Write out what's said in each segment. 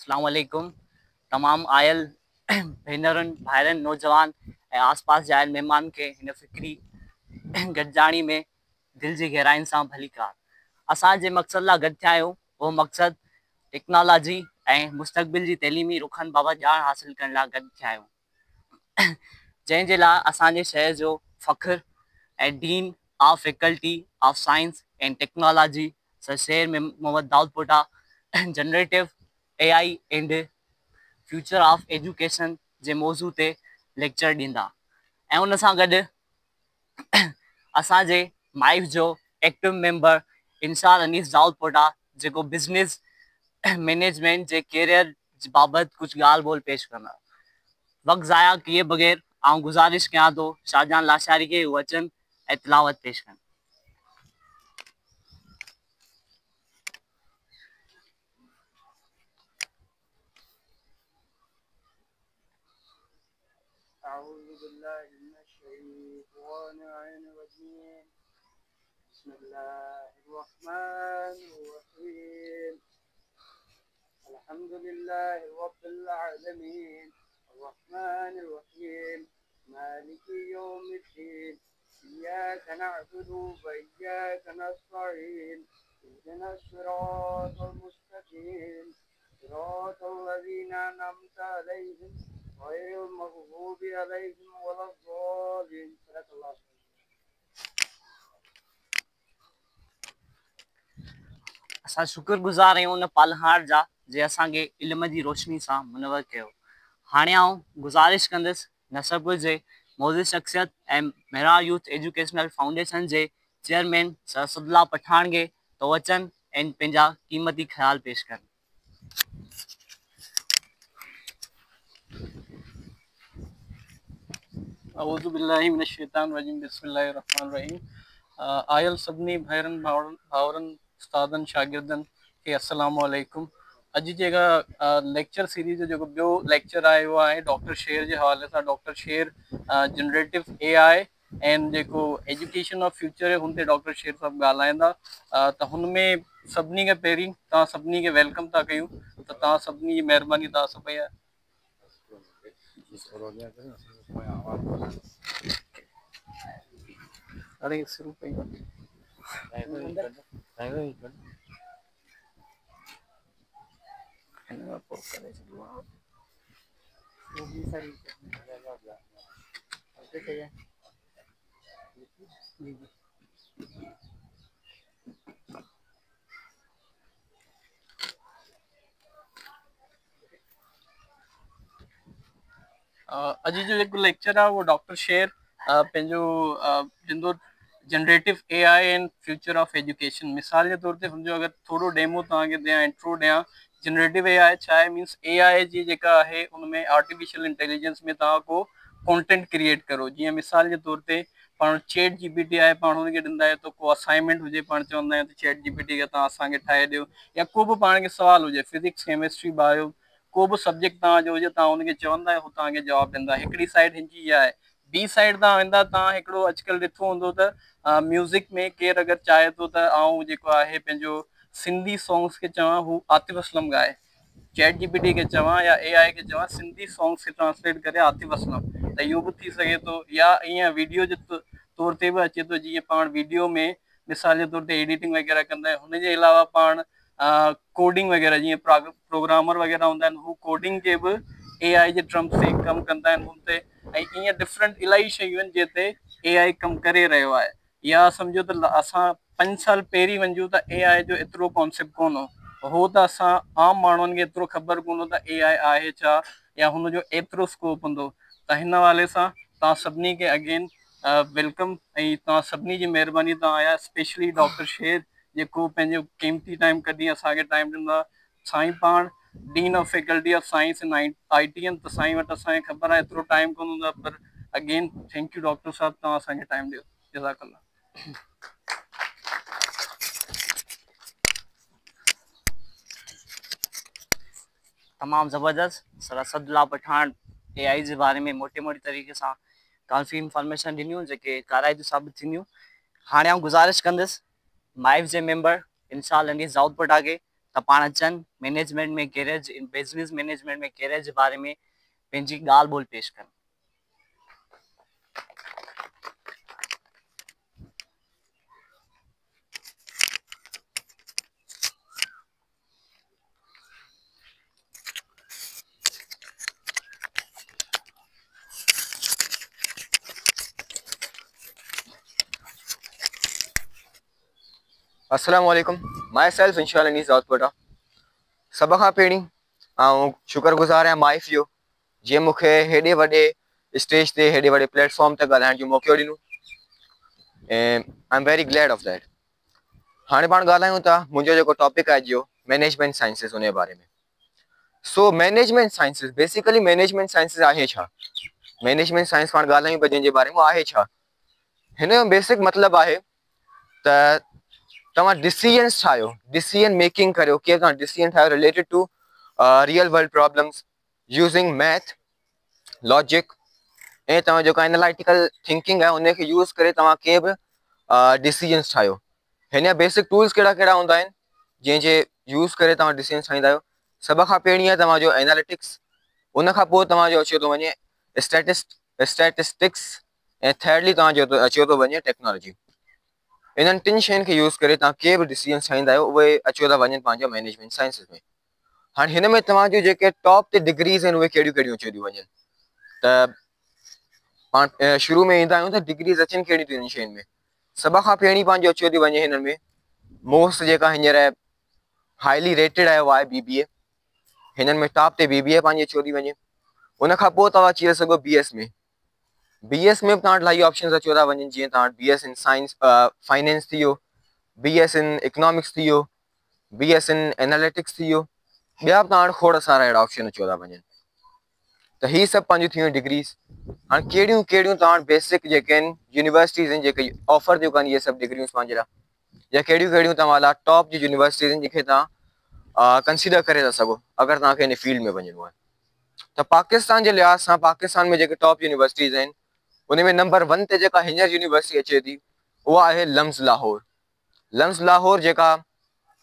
अस्सलाम वालेकुम। तमाम आयल भेनरुनि भाइरनि नौजवान ऐं आसपास जा महिमान खे हिन फ़िक्री गॾिजाणी में दिलि जी गहराइनि सां भली कार। असां जे मक़सद लाइ गॾु थिया आहियूं, उहो मक़सदु टेक्नोलॉजी ऐं मुस्तक़बिल जी तइलीमी रुखनि बाबति ॼाण हासिलु करण लाइ गॾु थिया आहियूं, जंहिं जे लाइ असांजे शहर जो फ़ख़्रु ऐं dean of faculty of science and technology sir Sher Mohammad Daudpota generative AI and future of education जे मौज़ू ते लेक्चर ॾींदा ऐं उन सां गॾु असांजे माइफ जो एक्टिव मेंबर इंसार अनीस दाऊदपुटा जेको बिज़नेस मैनेजमेंट जे कैरियर बाबति कुझु ॻाल्हि ॿोल पेश कंदा। वक़्तु ज़ाया किए बग़ैर आउं गुज़ारिश कयां थो शाहजहान लाशारी खे उहे अचनि ऐं तिलावत पेश कनि। أعوذ بالله من الشيطان الرجيم بسم الله الرحمن الرحيم الحمد لله رب العالمين الرحمن الرحيم مالك يوم الدين إياك نعبد وإياك نستعين اهدنا الصراط المستقيم صراط الذين أنعمت عليهم غير المغضوب عليهم ولا الضالين صدق الله العظيم। असां शुक्रगुज़ार आहियूं उन पालनहार जा जे असांखे इल्म जी रोशनी सां मुनवर कयो। हाणे आउं गुज़ारिश कंदुसि नसरपुर जे मौजूद शख़्सियत ऐं मेहरा यूथ एजुकेशनल फाउंडेशन जे चेयरमैन सर सदला पठान खे तो अचनि ऐं पंहिंजा क़ीमती ख़्याल पेश कनि। अऊज़ु बिल्लाहि मिनश शैतानिर रजीम बिस्मिल्लाहिर रहमानिर रहीम। आयल सभिनी भाइरनि भाउरनि उस्तादनि शागिर्दनि खे अस्सलामु अलैकुम। अॼु जेका लेक्चर सीरीज़ जो जेको ॿियो लेक्चर आहे उहो आहे डॉक्टर शेर जे हवाले सां। डॉक्टर शेर जनरेटिव AI एंड जेको एजुकेशन ऑफ फ्यूचर है हुन ते डॉक्टर शेर साहब ॻाल्हाईंदा। त हुन में सभिनी खां पहिरीं तव्हां सभिनी खे वेलकम था कयूं। त तव्हां सभिनी जी महिरबानी तव्हां सभई अरे सिर्फ अॼु जो जेको लेक्चर आहे उहो डॉक्टर शेर पंहिंजो ॾींदो generative AI and future of education. मिसाल जे तौर ते हुनजो अगरि थोरो डेमो तव्हांखे ॾियां, इंट्रो ॾियां। जनरेटिव AI छा आहे? मीन्स AI जी जेका आहे उनमें आर्टिफिशियल इंटेलिजेंस में तव्हां को कॉन्टेंट क्रिएट करो। जीअं मिसाल जे तौर ते पाण चैट GPT आहे, पाण हुनखे ॾींदा आहियूं त को असाइनमेंट हुजे, पाण चवंदा आहियूं त चैट GPT खे तव्हां असांखे ठाहे ॾियो, या को बि पाण खे सुवाल हुजे फिजिक्स केमिस्ट्री बायो को बि सब्जेक्ट तव्हांजो हुजे, तव्हां हुनखे चवंदा आहियो, तव्हांखे जवाबु ॾींदा। हिकिड़ी साइड हिनजी इहा आहे। ॿी साइड तव्हां वेंदा, तव्हां हिकिड़ो अॼुकल्ह ॾिठो हूंदो त म्यूज़िक में केरु अगरि चाहे थो त आउं जेको आहे पंहिंजो सिंधी सॉन्ग्स खे चवां, हू आतिफ़ असलम ॻाए। चैट GPT खे चवां या AI खे चवां सिंधी सॉन्ग्स खे ट्रांसलेट करे आतिफ़ असलम, त इहो बि थी सघे थो। या ईअं वीडियो जे तौर ते बि अचे थो। जीअं पाण वीडियो में मिसाल जे तौर ते एडिटिंग वग़ैरह कंदा आहियूं, हुनजे अलावा पाण कोडिंग वग़ैरह जीअं प्रोग्रामर वग़ैरह हूंदा आहिनि, हू कोडिंग के बि AI जे ट्रम्प ते कमु कंदा आहिनि हुन ते। ऐं ईअं डिफरेंट इलाही शयूं आहिनि जिते AI कमु करे रहियो आहे। या सम्झो त असां 5 साल पहिरीं वञूं त AI जो एतिरो कॉन्सेप्ट कोन हो त असां आम माण्हुनि खे एतिरो ख़बर कोन हो त AI आहे छा या हुनजो एतिरो स्कोप हूंदो। त हिन हवाले सां तव्हां सभिनी खे अगेन वेलकम ऐं तव्हां सभिनी जी महिरबानी तव्हां आया, स्पेशली डॉक्टर शेर जेको पंहिंजो क़ीमती टाइम कढी असांखे टाइम ॾींदा। साईं पाण dean of faculty of science and IT आहिनि, त साईं वटि असांखे ख़बर आहे एतिरो टाइम कोन हूंदो आहे। पर अगेन थैंक यू डॉक्टर साहब, तव्हां असांखे टाइम ॾियो। जज़ाकल्ला। तमाम ज़बरदस्त सर सदला पठान AI जे बारे में मोटे तरीक़े सां काफ़ी इंफॉर्मेशन ॾिनियूं जेके काराइतूं साबित थींदियूं। हाणे आउं गुज़ारिश कंदुसि माइफ जे मेंबर इंसाल अनीस दाऊदपुटा खे त पाण अचनि मैनेजमेंट में कहिड़े बिज़नेस मैनेजमेंट में कहिड़े जे बारे में पंहिंजी ॻाल्हि ॿोल पेश कनि। अस्सलाम वालेकुम। माई सेल्फ इंशाल्लाह नीज़ आउटपुट सभ खां पहिरीं ऐं शुक्रगुज़ार आहियां माइफ जो जीअं मूंखे हेॾे वॾे स्टेज ते हेॾे वॾे प्लेटफॉर्म ते ॻाल्हाइण जो मौक़ो ॾिनो ऐं I am very glad of that. हाणे पाण ॻाल्हायूं था मुंहिंजो जेको टॉपिक आहे जो मैनेजमेंट साइंसिस उन जे बारे में। So management sciences basically management sciences आहे छा? मैनेजमेंट साइंस पाण ॻाल्हायूं पिया जंहिंजे बारे में आहे छा? हिन जो बेसिक मतिलबु आहे त तव्हां डिसीजन्स ठाहियो, डिसीजन मेकिंग करियो कि तव्हां डिसीजन ठाहियो related to real world problems using math logic ऐं तव्हां जेको एनालिटिकल थिंकिंग आहे उनखे यूज़ करे तव्हां के बि डिसीजन्स ठाहियो। हिन जा बेसिक टूल्स कहिड़ा कहिड़ा हूंदा आहिनि जंहिंजे यूज़ करे तव्हां डिसीजन्स ठाहींदा आहियो? सभ खां पहिरीं आहे तव्हांजो एनालिटिक्स, उन खां पोइ तव्हांजो अची थो वञे स्टैटिस्टिक्स ऐं थर्डली तव्हांजो अची थो वञे टेक्नोलॉजी। इन्हनि टिनि शयुनि खे यूज़ करे तव्हां के बि डिसीजन्स ठाहींदा आहियो उहे अची था वञनि पंहिंजो मैनेजमेंट साइंसिस में। हाणे हिन में तव्हांजूं जेके टॉप ते डिग्रीज़ आहिनि उहे कहिड़ियूं कहिड़ियूं अची थियूं वञनि? त पाण शुरू में ईंदा आहियूं त डिग्रीज़ अचनि कहिड़ियूं थियूं हिन शयुनि में? सभ खां पहिरीं पंहिंजो अची थी वञे हिननि में मोस्ट जेका हींअर हाईली रेटेड आहे उहा आहे BBA। हिननि में टॉप ते BBA पंहिंजी अची थी वञे। उन खां पोइ तव्हां अची था सघो BS में। BS में बि तव्हां इलाही ऑप्शन्स अची था वञनि जीअं तव्हां BS इन साइंस फाइनेंस थी वियो, BS इन इकोनॉमिक्स थी वियो, BS इन एनालिटिक्स थी वियो, ॿिया बि तव्हां वटि खोड़ सारा अहिड़ा ऑप्शन अची था वञनि। त हीअ सभु पंहिंजियूं थी वियूं डिग्रीज़। हाणे कहिड़ियूं कहिड़ियूं तव्हां वटि बेसिक जेके आहिनि यूनिवर्सिटीज़ आहिनि जेके ऑफर थियूं कनि इहे सभु डिग्रियूं पंहिंजे लाइ, या कहिड़ियूं कहिड़ियूं तव्हां लाइ टॉप जी यूनिवर्सिटीज़ आहिनि जंहिंखे तव्हां कंसिडर करे था सघो अगरि तव्हांखे हिन फील्ड में वञिणो आहे? त पाकिस्तान जे लिहाज़ सां पाकिस्तान में जेके टॉप यूनिवर्सिटीज़ आहिनि उन में नंबर 1 ते जेका हींअर यूनिवर्सिटी अचे थी उहा आहे लम्स लाहौर। लम्स लाहौर जेका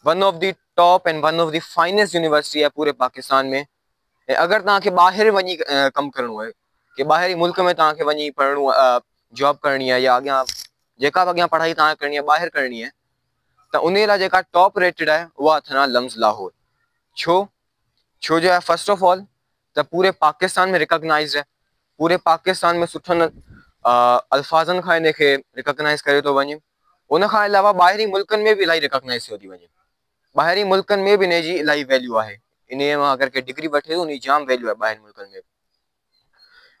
one of the top and one of the finest university आहे पूरे पाकिस्तान में। ऐं अगरि तव्हांखे ॿाहिरि वञी कमु करिणो आहे कि ॿाहिरि मुल्क में तव्हांखे वञी पढ़णो जॉब करणी आहे या अॻियां जेका बि अॻियां पढ़ाई तव्हांखे करणी आहे ॿाहिरि करणी आहे त उन लाइ जेका टॉप रेटेड आहे उहा अथव लम्स लाहौर। छो जो आहे फर्स्ट ऑफ ऑल त पूरे पाकिस्तान में रिकॉग्नाइज़ है, पूरे पाकिस्तान में सुठनि अल्फाज़नि खां हिनखे रिकॉग्नाइज़ करे थो वञे। उन खां अलावा ॿाहिरी मुल्कनि में बि इलाही रिकॉग्नाइज़ थियो थी वञे। ॿाहिरी मुल्कनि में बि हिन जी इलाही वैल्यू आहे। इन मां अगरि के डिग्री वठे थो उन जी जाम वैल्यू आहे ॿाहिरि मुल्कनि में।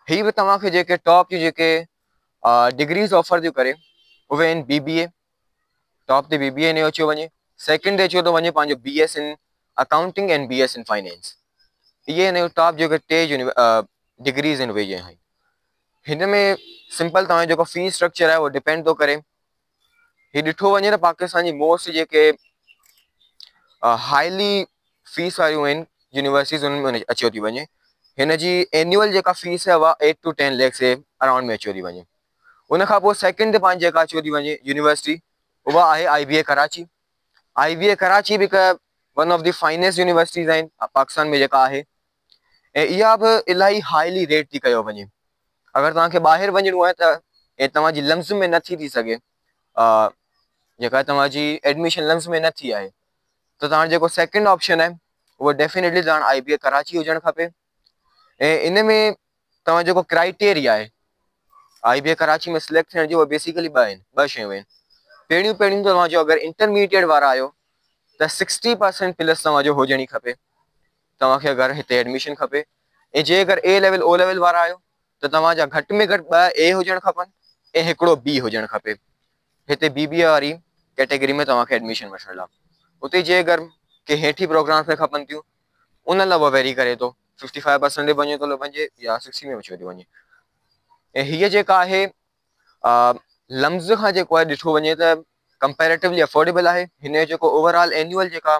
हीअ बि तव्हांखे जेके टॉप जी जेके डिग्रीज़ ऑफर थियूं करे उहे आहिनि BBA, टॉप ते BBA इन जो अची वञे। सेकेंड ते अची थो वञे पंहिंजो BS in accounting and BS in finance. इहे हिन जो टॉप जेके टे डिग्रीज़ आहिनि उहे आहिनि। हिन में सिंपल तव्हांजो जेको फीस स्ट्रक्चर आहे उहो डिपेंड थो करे। हीउ ॾिठो वञे त पाकिस्तान जी मोस्ट जेके हाईली फीस वारियूं आहिनि यूनिवर्सिटीज़ उन्हनि में अची थी वञे। हिन जी एन्यूअल जेका फीस आहे उहा 8 to 10 lakhs जे अराउंड में अची थी वञे। उन खां पोइ सेकेंड ते पंहिंजी जेका अची थी वञे यूनिवर्सिटी उहा आहे IBA कराची। IBA कराची बि हिकु one of the finest universities आहिनि पाकिस्तान में जेका आहे ऐं इहा बि इलाही हाईली रेट थी कयो वञे। अगरि तव्हांखे ॿाहिरि वञिणो आहे त ऐं तव्हांजी लम्स में नथी थी सघे जेका तव्हांजी एडमिशन लम्स में न थी आहे त तव्हांजो जेको सेकेंड ऑप्शन आहे उहो डेफिनेटली तव्हां IBA कराची हुजणु खपे। ऐं इन में तव्हां जेको क्राइटेरिया आहे IBA कराची में सिलेक्ट थियण जी उहा बेसिकली ॿ शयूं आहिनि। पहिरियों तव्हांजो अगरि इंटरमीडिएट वारा आहियो त 60% प्लस तव्हांजो हुजणी खपे तव्हांखे अगरि हिते एडमिशन खपे। ऐं जे अगरि A लेवल O लेवल वारा आहियो त तव्हांजा घटि में घटि 2 A हुजणु खपनि ऐं हिकिड़ो B हुजणु खपे हिते BBA वारी कैटेगरी में तव्हांखे एडमिशन वठण लाइ। उते जे अगरि के हेठी प्रोग्राम्स में खपनि थियूं उन लाइ उहो वेरी करे थो 55% ते वञे थो वञे या 60 में अची थी वञे। ऐं हीअ जेका आहे लम्स खां जेको आहे ॾिठो वञे त कंपेरेटिवली अफोर्डेबल आहे। हिन जो जेको ओवरऑल एन्यूअल जेका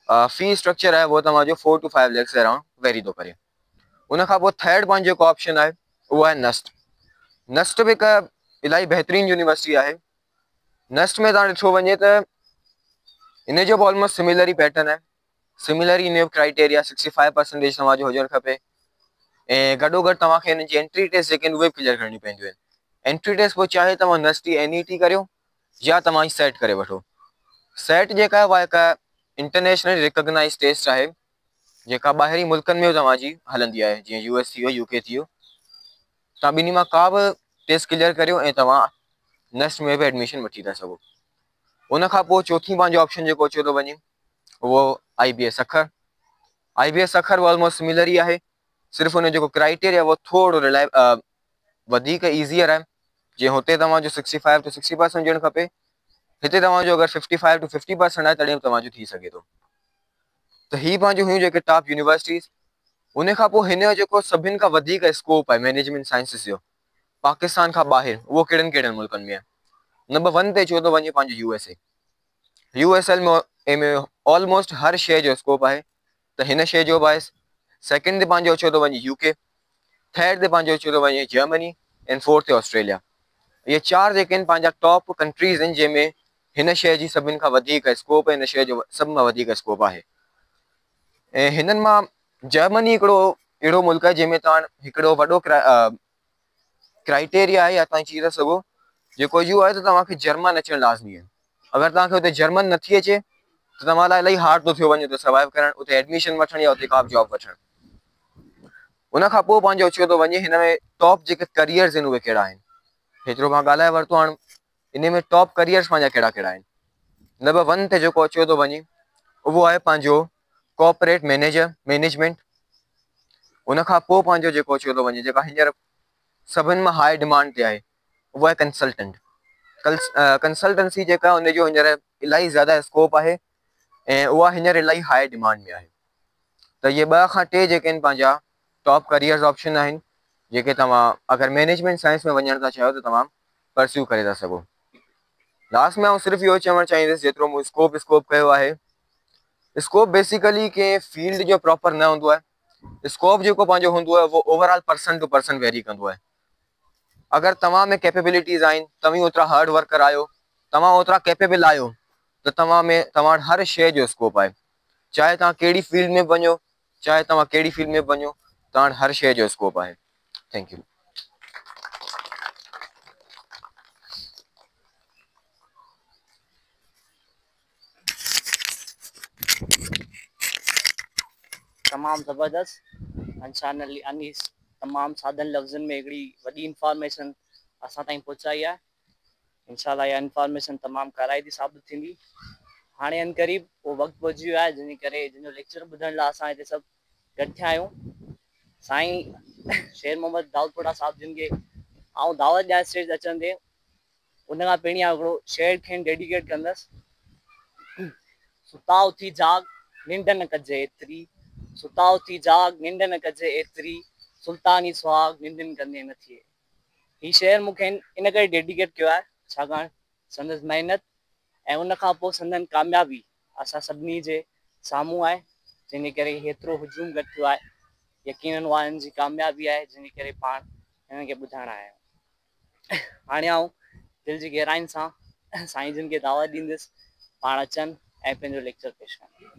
फीस स्ट्रक्चर आहे उहो तव्हांजो 4 to 5 lakhs अराउंड वेरी थो करे। उन खां पोइ थर्ड पंहिंजो जेको ऑप्शन आहे उहो आहे नस्ट। नस्ट बि हिकु इलाही बहितरीनु यूनिवर्सिटी आहे। नस्ट में तव्हां ॾिठो वञे त इन जो बि ऑलमोस्ट सिमिलर ई पैटर्न आहे। सिमिलर इन जो क्राइटेरिया 65% तव्हांजो हुजणु खपे ऐं गॾोगॾु तव्हांखे हिन जी एंट्री टेस्ट जेके आहिनि उहे बि क्लियर करणी पवंदियूं आहिनि। एंट्री टेस्ट पोइ चाहे तव्हां नस्टी NET करियो या तव्हां सेट करे वठो। सेट जेका आहे उहा हिकु इंटरनेशनल रिकॉग्नाइज़ टेस्ट आहे जेका ॿाहिरी मुल्कनि में तव्हांजी हलंदी आहे, जीअं US थी वियो UK थी वियो। तव्हां ॿिन्ही मां का बि टेस्ट क्लियर करियो ऐं तव्हां नेस्ट में बि एडमिशन वठी था सघो। उन खां पोइ चौथी पंहिंजो ऑप्शन जेको अचे थो वञे उहो IBS अखर। IBS अखर ऑलमोस्ट सिमिलर ई आहे, सिर्फ़ु हुन जेको क्राइटेरिया उहो थोरो वधीक ईज़ियर आहे। जीअं हुते तव्हांजो 65 to 60% हुजणु खपे, हिते तव्हांजो अगरि 55 to 50% आहे तॾहिं तव्हांजो थी सघे थो। त हीअ पंहिंजो हुयूं जेके टॉप यूनिवर्सिटीज़। उन खां पोइ हिन जो जेको सभिनि खां वधीक स्कोप आहे मैनेजमेंट साइंसिस जो पाकिस्तान खां ॿाहिरि, उहो कहिड़नि कहिड़नि मुल्कनि में आहे। नंबर 1 ते चयो थो वञे पंहिंजो USA। USL में ऑलमोस्ट हर शइ जो स्कोप आहे, त हिन शइ जो बि आहे। सेकेंड ते पंहिंजो अचो थो वञे UK, थर्ड ते पंहिंजो अचो थो वञे जर्मनी एंड फोर्थ ते ऑस्ट्रेलिया। इहे 4 जेके आहिनि पंहिंजा टॉप कंट्रीज़ आहिनि जंहिंमें हिन शइ जी सभिनि खां वधीक स्कोप आहे, हिन शइ जो सभ खां वधीक स्कोप आहे। ऐं हिननि मां जर्मनी हिकिड़ो अहिड़ो मुल्क आहे जंहिंमें तव्हां हिकिड़ो वॾो क्राइटेरिया आहे या तव्हां चई था सघो जेको इहो आहे त तव्हांखे जर्मन अचणु लाज़मी आहे। अगरि तव्हांखे हुते जर्मन नथी अचे त तव्हां लाइ इलाही हार्ड थो थियो वञे हुते सर्वाइव करणु, उते एडमिशन वठणु या उते का बि जॉब वठणु। उन खां पोइ पंहिंजो अचो थो वञे हिन में टॉप जेके करियर्स आहिनि उहे कहिड़ा आहिनि। हेतिरो मां ॻाल्हाए वरितो, हाणे इन में टॉप करियर्स पंहिंजा कहिड़ा कहिड़ा आहिनि। नंबर 1 ते जेको अचो थो वञे उहो आहे पंहिंजो कॉर्पोरेट मैनेजमेंट। उन खां पोइ पंहिंजो जेको अचो थो वञे जेका हींअर सभिनि मां हाई डिमांड ते आहे उहो आहे कंसल्टेंट। कंसल्टेंसी जेका आहे उनजो हींअर इलाही ज़्यादा स्कोप आहे ऐं उहा हींअर इलाही हाई डिमांड में आहे। त इहे 2 खां 3 जेके आहिनि पंहिंजा टॉप करियर्स ऑप्शन आहिनि जेके तव्हां अगरि मैनेजमेंट साइंस में वञणु था चाहियो त तव्हां परस्यू करे था सघो। लास्ट में आउं सिर्फ़ु इहो चवणु चाहींदुसि जेतिरो मूं स्कोप कयो आहे, स्कोप बेसिकली कंहिं फील्ड जो प्रॉपर न हूंदो आहे। स्कोप जेको पंहिंजो हूंदो आहे उहो overall person to person vary कंदो आहे। अगरि तव्हां में कैपेबिलिटीज़ आहिनि, तव्हां ओतिरा हार्ड वर्कर आहियो, तव्हां ओतिरा कैपेबल आहियो त तव्हां हर शइ जो स्कोप आहे। चाहे तव्हां कहिड़ी फील्ड में वञो, चाहे तव्हां कहिड़ी फील्ड में वञो, तव्हां हर शइ जो स्कोप आहे। Thank U. तमामु ज़बरदस्त अंशान अनीस तमामु सादनि लफ़्ज़नि में हिकिड़ी वॾी इंफॉर्मेशन असां ताईं पहुचाई आहे। इंशाल्लाह इहा इंफॉर्मेशन तमामु कराइती साबित थींदी। हाणे अनक़रीब उहो वक़्तु पहुची वियो आहे जंहिंजो लेक्चर ॿुधण लाइ असां हिते सभु गॾु थिया आहियूं। साईं शेर मोहम्मद दाऊदपुरा साहिब जिन खे आउं दावत ॾियां स्टेज अचंदे, उन खां पहिरीं हिकिड़ो शेर खेनि डेडिकेट कंदसि। सुता उथी जाग निंड न कजे एतिरी, सुता उथी जाग निंड न कजे एतिरी, सुल्तानी सुहाग निंड कंदे न थिए। हीउ शेर मूंखे इन करे डेडिकेट कयो आहे छाकाणि संदसि महिनत ऐं उन खां पोइ संदन कामयाबी असां सभिनी जे साम्हूं आहे, जंहिंजे करे हेतिरो हुजूम गॾु थियो आहे। यकीनन उहा हिन जी कामयाबी आहे जंहिंजे करे पाण हिननि खे ॿुधाइण आया आहियूं। हाणे आउं दिलि जी गहराइनि सां साईं जिन खे दावत ॾींदुसि पाण अचनि ऐं पंहिंजो लेक्चर पेश कनि।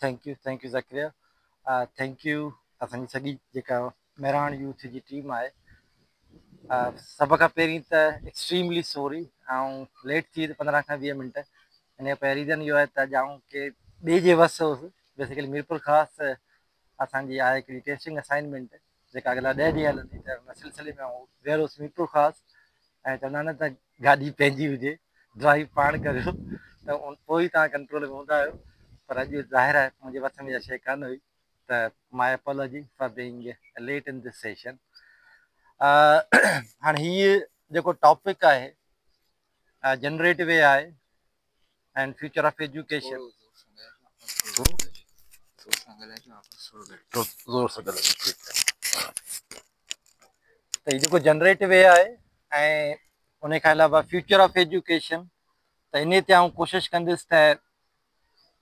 Thank U Zakaria. Thank U असांजी सॼी जेका मेराण यूथ जी टीम आहे। सभ खां पहिरीं त एक्सट्रीमली सॉरी ऐं लेट थी 15 खां 20 मिंट। इन जो रीज़न इहो आहे त अॼु आउं के ॿिए जे वस हुउसि। बेसिकली मीरपुर ख़ासि असांजी आहे हिकिड़ी टेस्टिंग असाइनमेंट जेका अॻिला 10 ॾींहं हलंदी, त उन सिलसिले में आउं वियो हुउसि मीरपुर ख़ासि। ऐं चवंदा आहिनि त गाॾी पंहिंजी हुजे, ड्राइव पाण करियो, त पोइ ई तव्हां कंट्रोल में हूंदा आहियो। पर अॼु ज़ाहिर आहे मुंहिंजे वस में इहा शइ कान हुई, त my apology for being late in this session. हाणे हीअ जेको टॉपिक आहे generative AI and future of education, ज़ोर सां ॻाल्हायो, ठीकु आहे। त हीउ जेको जनरेटिव AI ऐं उन खां अलावा फ्यूचर ऑफ एजुकेशन, त इन ते आउं कोशिशि कंदुसि त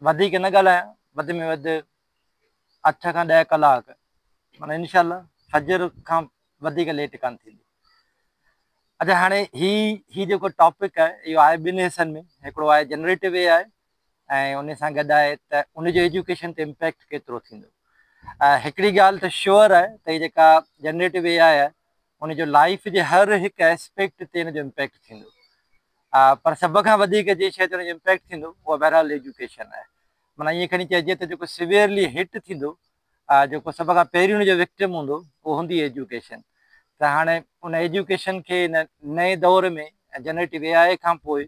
वधीक न ॻाल्हायां, वधि में वधि 8 खां 10 कलाक, माना इनशाला फजर खां वधीक लेट कान थींदी। अच्छा, हाणे ही जेको टॉपिक आहे इहो आहे ॿिनि हिसनि में, हिकिड़ो आहे जनरेटिव AI ऐं उन सां गॾु आहे त उनजो एजुकेशन ते इम्पैक्ट केतिरो थींदो। हिकिड़ी ॻाल्हि त श्योर आहे त हीअ जेका जनरेटिव AI आहे उनजो लाइफ जे हर हिकु एस्पेक्ट ते हिनजो इम्पैक्ट थींदो, पर सभ खां वधीक जंहिं शइ ते हुनजो इम्पैक्ट थींदो उहा बहरहाल एजुकेशन आहे। माना ईअं खणी चइजे त जेको सिवियरली हिट थींदो, जेको सभ खां पहिरीं हुनजो विक्टिम हूंदो उहो हूंदी एजुकेशन। त हाणे उन एजुकेशन खे हिन नए दौर में जनरेटिव AI खां पोइ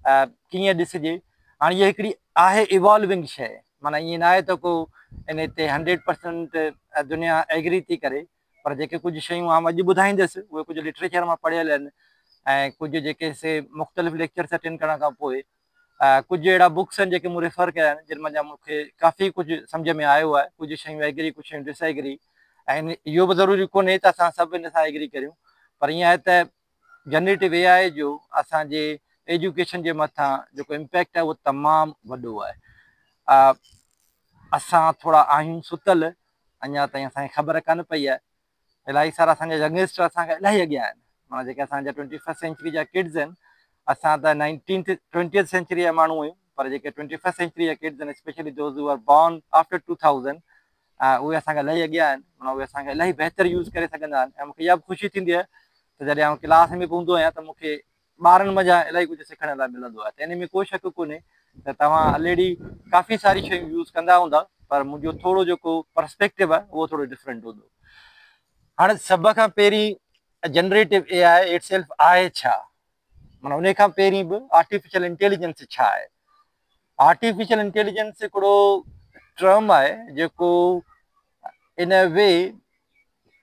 कीअं ॾिसिजे। हाणे इहा हिकिड़ी आहे इवॉल्विंग शइ, माना ईअं न आहे त को इन ते 100% दुनिया एग्री थी करे, पर जेके कुझु शयूं आउं अॼु ॿुधाईंदुसि उहे कुझु लिटरेचर मां पढ़ियल आहिनि ऐं कुझु जेके से मुख़्तलिफ़ लेक्चर्स अटेंड करण खां पोइ कुझु अहिड़ा बुक्स आहिनि जेके मूं रेफर कया आहिनि, जिन मां मूंखे काफ़ी कुझु सम्झ में आयो आहे। कुझु शयूं एग्री, कुझु शयूं डिसएग्री, ऐं इहो बि ज़रूरी कोन्हे त असां सभु इन सां एग्री करियूं, पर ईअं आहे त जनरेटिव AI जो असांजे एजुकेशन जे मथां जेको इम्पैक्ट आहे उहो तमामु वॾो आहे। असां थोरा आहियूं सुतल, अञा ताईं असांखे ख़बर कान पई आहे। इलाही सारा असांजा यंगस्टर असांखां इलाही अॻियां आहिनि, माना जेके असांजा 21st सेंचुरी जा किड्स आहिनि। असां त 20th सेंचुरी जा माण्हू आहियूं, पर जेके 21st सेंचुरी जा किड्स आहिनि, specially those who are born after 2000, उहे असांखां इलाही अॻियां आहिनि, माना उहे असांखे इलाही बहितर यूज़ करे सघंदा आहिनि। ऐं मूंखे इहा बि ख़ुशी थींदी आहे त जॾहिं आउं क्लास में बि हूंदो आहियां त मूंखे ॿारनि मज़ा इलाही कुझु सिखण लाइ मिलंदो आहे। त इन में कोई शक कोन्हे त तव्हां ऑलरेडी काफ़ी सारी शयूं यूज़ कंदा हूंदा, पर मुंहिंजो थोरो जेको पर्सपेक्टिव आहे उहो थोरो डिफरेंट हूंदो। हाणे सभ खां पहिरीं जनरेटिव AI इटसेल्फ आहे छा, माना उन खां पहिरीं बि आर्टिफिशियल इंटेलिजेंस छा आहे। आर्टिफिशियल इंटेलिजेंस हिकिड़ो टर्म आहे जेको इन वे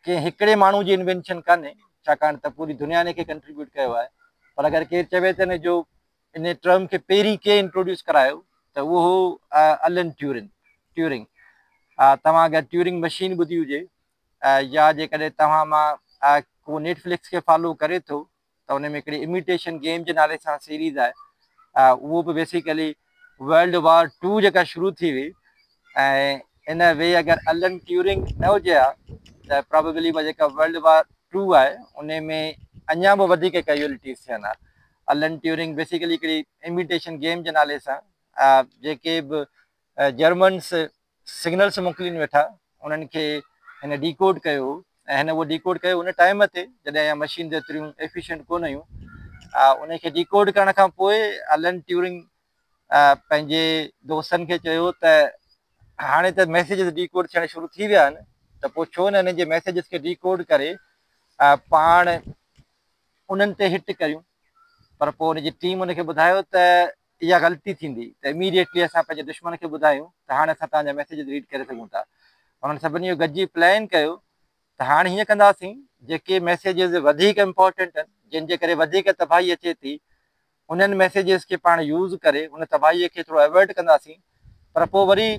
के हिकिड़े माण्हू जी इन्वेंशन कान्हे, छाकाणि त पूरी दुनिया ने खे कंट्रीब्यूट कयो आहे। पर अगरि केरु चवे त इन जो इन टर्म खे पहिरीं कंहिं इंट्रोड्यूस करायो त उहो हो एलन ट्यूरिंग। तव्हां अगरि ट्यूरिंग मशीन ॿुधी हुजे, या जेकॾहिं तव्हां मां को नेटफ्लिक्स खे फॉलो करे थो त उन में हिकिड़ी इमिटेशन गेम जे नाले सां सीरीज़ आहे, उहो बि बेसिकली वर्ल्ड वॉर 2 जेका शुरू थी हुई, ऐं इन वे अगरि एलन ट्यूरिंग न हुजे हा त प्रोबेबली उहा जेका वर्ल्ड वॉर 2 आहे उन में अञा बि वधीक कैजुअलिटीज़ थियनि हा। एलन ट्यूरिंग बेसिकली हिकिड़ी इमिटेशन गेम जे नाले सां जेके बि जर्मन्स सिग्नल्स मोकिलीनि वेठा, उन्हनि खे हिन डिकोड कयो, ऐं हिन उहो डिकोड कयो उन टाइम ते जॾहिं मशीन जे एतिरियूं एफिशिएंट कोन हुयूं। उनखे डिकोड करण खां पोइ एलन ट्यूरिंग पंहिंजे दोस्तनि खे चयो त हाणे त मैसेजिस डिकोड थियण शुरू थी विया आहिनि, त पोइ छो न हिन जे मैसेजिस खे डिकोड करे पाण उन्हनि ते हिट करियूं। पर पोइ हुनजी टीम हुनखे ॿुधायो त इहा ग़लती थींदी, त इमीडिएटली असां पंहिंजे दुश्मन खे ॿुधायूं त हाणे असां तव्हांजा मैसेजिस रीड करे सघूं था। उन्हनि सभिनी जो गॾिजी प्लान कयो त हाणे हीअं कंदासीं, जेके मैसेजिस वधीक इम्पोर्टेंट आहिनि, जंहिंजे करे वधीक तबाही अचे थी, उन्हनि मैसेजिस खे पाण यूज़ करे उन तबाहीअ खे थोरो अवॉइड कंदासीं। पर पोइ वरी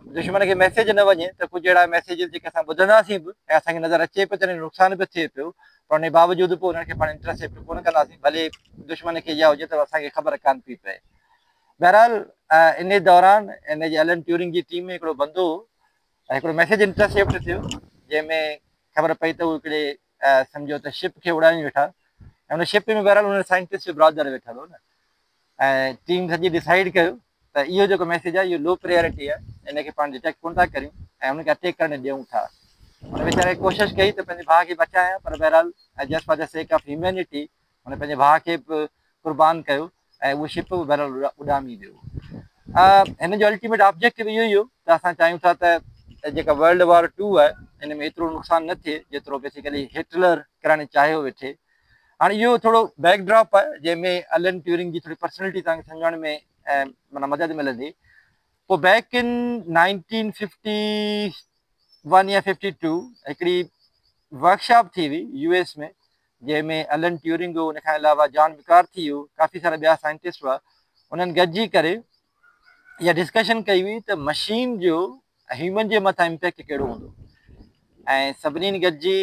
दुश्मन खे मैसेज न वञे त कुझु अहिड़ा मैसेजिस जेके असां ॿुधंदासीं बि ऐं असांखे नज़र अचे पियो त नुक़सान बि थिए पियो, पर उन बावजूदि पोइ उन्हनि खे पाण इंटरसेप्ट कोन कंदासीं, भले दुश्मन खे इहा हुजे त असांखे ख़बर कान पई पए। बहरहाल इन दौरान इन जे एलन ट्यूरिंग जी टीम में हिकिड़ो बंदो हिकिड़ो मैसेज इंटरसेप्ट थियो, जंहिंमें ख़बर पई त उहे हिकिड़े सम्झो त शिप खे उड़ाइनि वेठा, ऐं उन शिप में बहरहाल उन साइंटिस्ट जो ब्रादर वेठल हो न, ऐं टीम सॼी डिसाइड कयो त इहो जेको मैसेज आहे इहो लो प्रायोरिटी आहे, इनखे पाण डिटेक्ट कोन था करियूं ऐं उनखे अटैक करणु ॾियूं था। हुन वीचारे कोशिशि कई त पंहिंजे भाउ खे बचायां, पर बहरहाल just for the sake of humanity हुन पंहिंजे भाउ खे बि क़ुर्बान कयो ऐं उहो शिप बि बहरहाल उॾामी वियो। हिन जो अल्टीमेट ऑब्जेक्टिव इहो ई हो त असां चाहियूं था त जेका वर्ल्ड वॉर 2 आहे इन में एतिरो नुक़सानु न थिए जेतिरो बेसिकली हिटलर करणु चाहियो वेठे। हाणे इहो थोरो बैकड्रॉप आहे जंहिंमें एलन ट्यूरिंग जी थोरी पर्सनैलिटी तव्हांखे सम्झण में माना मदद मिलंदी। पोइ बैक इन 1951 या 52 हिकिड़ी वर्कशॉप थी हुई US में, जंहिंमें एलन ट्यूरिंग हो, उन खां अलावा जॉन मैकार्थी हो, काफ़ी सारा ॿिया साइंटिस्ट हुआ। उन्हनि गॾिजी करे इहा डिस्कशन कई हुई त मशीन जो ह्यूमन जे मथां इम्पैक्ट कहिड़ो हूंदो। ऐं सभिनीनि गॾिजी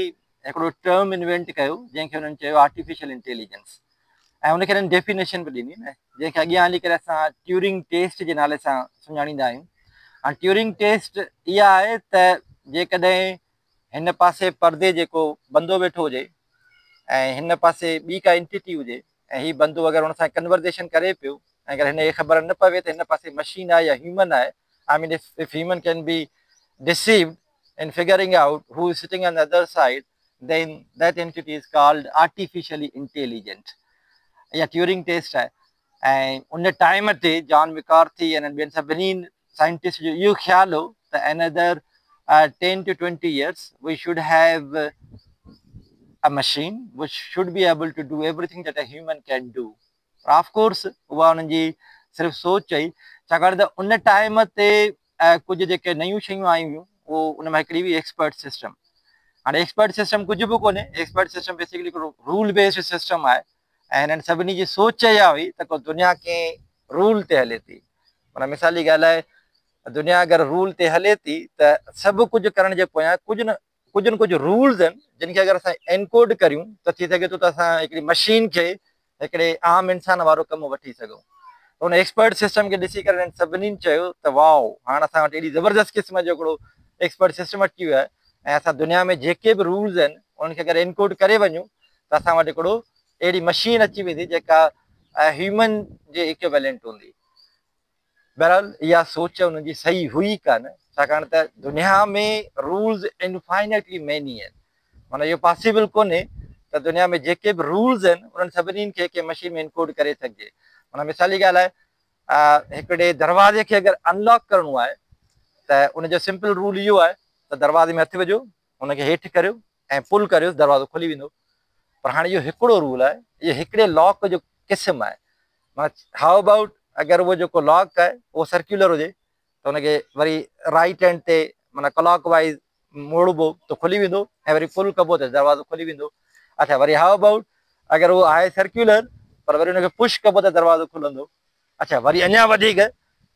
हिकिड़ो टर्म इन्वेंट कयो जंहिंखे हुननि चयो आर्टिफिशियल इंटेलिजेंस, ऐं उनखे हिननि डेफिनेशन बि ॾिनी न, जंहिंखे अॻियां हली करे असां ट्यूरिंग टेस्ट जे नाले सां सुञाणींदा आहियूं। हाणे ट्यूरिंग टेस्ट इहा आहे त जेकॾहिं हिन पासे परदे जेको बंदो वेठो हुजे ऐं हिन पासे ॿी का एंटिटी हुजे ऐं हीउ बंदो अगरि हुन सां कन्वर्सेशन करे पियो ऐं अगरि हिन खे ख़बर न पवे त हिन पासे मशीन आहे या ह्यूमन आहे, I mean if human can be deceived in figuring out who is sitting on the other side, then that entity is called artificially intelligent. या ट्यूरिंग टेस्ट आहे। ऐं उन टाइम ते जॉन मैकार्थी ऐं ॿियनि सभिनी साइंटिस्ट जो इहो ख़्यालु हो त another 10 to 20 years we should have a machine which should be able to do everything that a human can do. Of course उहा उन्हनि जी सिर्फ़ु सोच हुई, छाकाणि त उन टाइम ते कुझु जेके नयूं शयूं आयूं हुयूं उहो उन मां हिकिड़ी हुई एक्सपर्ट सिस्टम। हाणे एक्सपर्ट सिस्टम कुझु बि कोन्हे, एक्सपर्ट सिस्टम बेसिकली हिकिड़ो रूल बेस्ड सिस्टम आहे ऐं हिननि सभिनी जी सोच इहा हुई त को दुनिया कंहिं रूल ते हले थी। माना मिसाली ॻाल्हि आहे, दुनिया अगरि रूल ते हले थी त सभु कुझु करण जे पोयां कुझु न कुझु रूल्स आहिनि जिन खे अगरि असां एनकोड करियूं त थी सघे थो त असां हिकिड़ी मशीन खे हिकिड़े आम इंसान वारो कमु वठी सघूं। उन एक्सपर्ट सिस्टम खे ॾिसी करे सभिनीनि चयो त वाओ, हाणे असां वटि एॾी ज़बरदस्त क़िस्म जो हिकिड़ो एक्सपर्ट सिस्टम अची वियो आहे ऐं असां दुनिया में जेके बि रूल्स आहिनि उन्हनि खे अगरि एनकोड करे वञूं त असां वटि हिकिड़ो अहिड़ी मशीन अची वेंदी जेका ह्यूमन जे इक्विवेलेंट हूंदी। बहरहाल इहा सोच उन्हनि जी सही हुई कान, छाकाणि त दुनिया में रूल्स इनफाइनेटली मैनी आहिनि। माना इहो पॉसिबल कोन्हे त दुनिया में जेके बि रूल्स आहिनि उन्हनि सभिनीनि खे कंहिं मशीन में इनकोड करे सघिजे। माना मिसाली ॻाल्हि आहे, हिकिड़े दरवाज़े खे अगरि अनलॉक करिणो आहे त उनजो सिंपल रूल इहो आहे त दरवाज़े में हथु विझो, हुनखे हेठि करियो ऐं पुल करियो, दरवाज़ो खुली वेंदो। पर हाणे इहो हिकिड़ो रूल आहे, इहो हिकिड़े लॉक जो क़िस्म आहे। माना हाउ अबाउट अगरि उहो जेको लॉक आहे उहो सर्कुलर हुजे त हुनखे वरी राइट हैंड ते माना क्लॉक वाइज़ मोड़बो त खुली वेंदो ऐं वरी पुल कबो त दरवाज़ो खुली वेंदो। अच्छा, वरी हाउ अबाउट अगरि उहो आहे सर्कुलर पर वरी हुनखे पुश कबो त दरवाज़ो खुलंदो। अच्छा, वरी अञा वधीक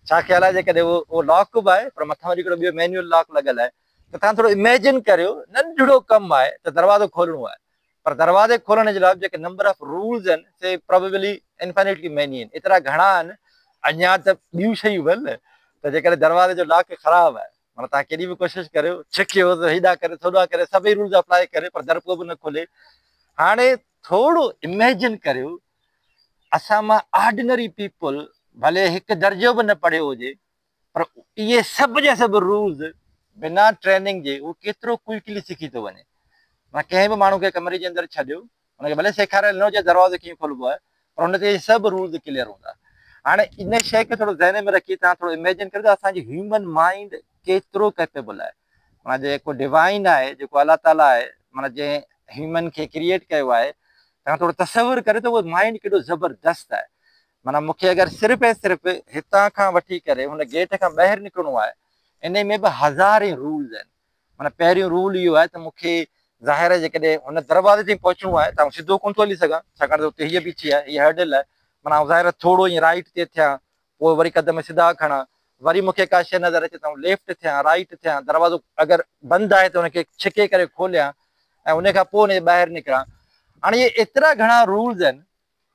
छा ख़्याल आहे, जेकॾहिं उहो लॉक बि आहे पर मथां वरी हिकिड़ो ॿियो मैन्युअल लॉक लॻल आहे त तव्हां थोरो इमेजिन करियो, नंढिड़ो कमु आहे त दरवाज़ो खोलणो आहे, पर दरवाज़े खोलण जे लाइ जेके नंबर ऑफ रूल्स आहिनि से प्रोबेबली इनफाइनेटली मैनी आहिनि, एतिरा घणा आहिनि। अञा त ॿियूं शयूं बि आहिनि त जेकॾहिं दरवाज़े जो लॉक ख़राबु आहे, माना तव्हां केॾी बि कोशिशि करियो, छिकियो त हेॾा करे थोरा करे सभई रूल्स अप्लाई करे पर दर पोइ बि न खुले। हाणे थोरो इमेजिन करियो, असां मां ऑर्डिनरी पीपल भले हिकु दर्जो बि न पढ़ियो हुजे पर इहे सभु जा सभु रूल्स बिना ट्रेनिंग जे उहो केतिरो क्विकली सिखी थो वञे। मां कंहिं बि माण्हू खे कमरे जे अंदरि छॾियो, हुनखे भले सेखारियल न हुजे दरवाज़ो कीअं खोलिबो आहे पर हुन ते सभु रूल्स क्लियर हूंदा। हाणे इन शइ खे थोरो ज़हन में रखी तव्हां थोरो इमेजिन करियो त असांजी ह्यूमन माइंड केतिरो कैपेबल आहे। माना जेको डिवाइन आहे, जेको अलाह ताला आहे, माना जंहिं ह्यूमन खे क्रिएट कयो आहे, तव्हां थोरो तसवुरु करे त उहो माइंड केॾो ज़बरदस्त आहे। माना मूंखे अगरि सिर्फ़ु ऐं सिर्फ़ु हितां खां वठी करे हुन गेट खां ॿाहिरि निकिरणो आहे, इन में बि हज़ारे रूल्स आहिनि। माना पहिरियों रूल इहो आहे त मूंखे ज़ाहिर आहे जेकॾहिं हुन दरवाज़े ताईं पहुचणो आहे त सिधो कोन थो हली सघां, छाकाणि त हुते हीअ बीठी आहे, हीअ हर्डल आहे। माना ज़ाहिर थोरो ईअं राइट ते थियां, पोइ वरी क़दम सिधा खणां, वरी मूंखे का शइ नज़र अचे त लेफ्ट थियां, राइट थियां, दरवाज़ो अगरि बंदि आहे त हुनखे छिके करे खोलियां ऐं उन खां पोइ हुनजे ॿाहिरि निकिरां। हाणे इहे एतिरा घणा रूल्स आहिनि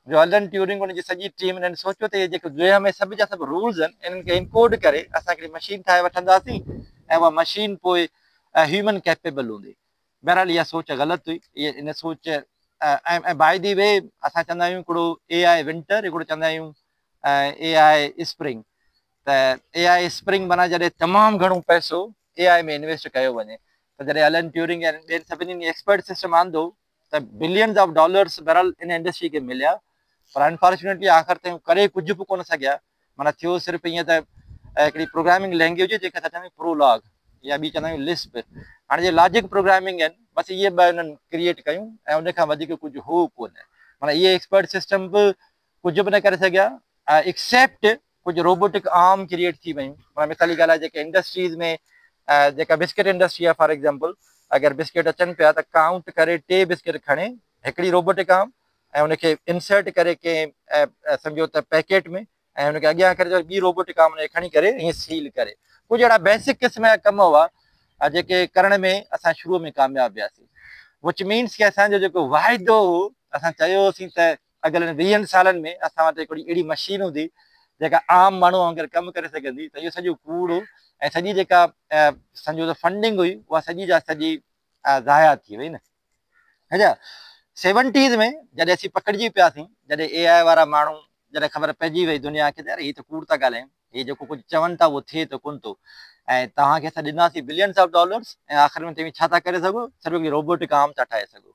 जो अलन ट्यूरिंग हुनजी सॼी टीम हिननि सोचियो त इहे जेके दुनिया में सभु जा सभु रूल्स आहिनि इन्हनि खे इनकोड करे असां हिकिड़ी मशीन ठाहे वठंदासीं ऐं उहा मशीन पोइ ह्यूमन कैपेबल हूंदी। बहरहाल इहा सोच ग़लति हुई। इहा इन सोच ऐं बाय दी वे असां चवंदा आहियूं हिकिड़ो AI विंटर, हिकिड़ो चवंदा आहियूं AI स्प्रिंग। त AI स्प्रिंग माना जॾहिं तमामु घणो पैसो AI में इन्वेस्ट कयो वञे त जॾहिं अलन ट्यूरिंग ऐं ॿियनि सभिनी एक्सपर्ट सिस्टम आंदो त बिलियंस ऑफ डॉलर्स बहरहाल इन इंडस्ट्री खे मिलिया, पर अनफॉर्चुनेटली आख़िर ताईं करे कुझु बि कोन सघिया। माना थियो सिर्फ़ु ईअं त हिकिड़ी प्रोग्रामिंग लैंग्वेज जंहिंखे असां चवंदा आहियूं प्रोलॉग या ॿी चवंदा आहियूं लिस्प। हाणे जे लॉजिक प्रोग्रामिंग आहिनि बसि इहे ॿ हिननि क्रिएट कयूं ऐं उन खां वधीक कुझु हो कोन। माना इहे एक्सपर्ट सिस्टम बि कुझु बि न करे सघिया एक्सेप्ट कुझु रोबोटिक आर्म क्रिएट थी वियूं। माना मिसाली ॻाल्हि आहे जेके इंडस्ट्रीज़ में जेका बिस्किट इंडस्ट्री आहे फॉर एग्ज़ाम्पल, अगरि बिस्किट अचनि पिया त काउंट करे 2 बिस्किट खणे हिकिड़ी रोबोटिक आर्म ऐं उनखे इंसर्ट करे कंहिं सम्झो त पैकेट में ऐं हुनखे अॻियां करे ॿी रोबोटिक आर्म हुनखे खणी करे हीअं सील करे कुझु अहिड़ा बेसिक क़िस्म जा कम हुआ जेके करण में असां शुरूअ में कामयाबु वियासीं, विच मीन्स की असांजो जेको वाइदो हो, असां चयोसीं त अॻिले 20 सालनि में असां वटि हिकिड़ी अहिड़ी मशीन हूंदी जेका आम माण्हू वांगुरु कमु करे सघंदी, त इहो सॼो कूड़ हो ऐं सॼी जेका सम्झो त फंडिंग हुई उहा सॼी जा सॼी ज़ाया थी वई न। अच्छा, 70s में जॾहिं असीं पकड़िजी पियासीं, जॾहिं AI वारा माण्हू जॾहिं ख़बर पइजी वई दुनिया खे त अरे हीअ त कूड़ था ॻाल्हाइनि, हीअ जेको कुझु चवनि था उहो थिए त कोन थो, ऐं तव्हांखे असां ॾिनासीं बिलियंस ऑफ डॉलर्स ऐं आख़िर में तव्हां छा था करे सघो, सिर्फ़ु हिकिड़ी रोबोटिक आर्म था ठाहे सघो।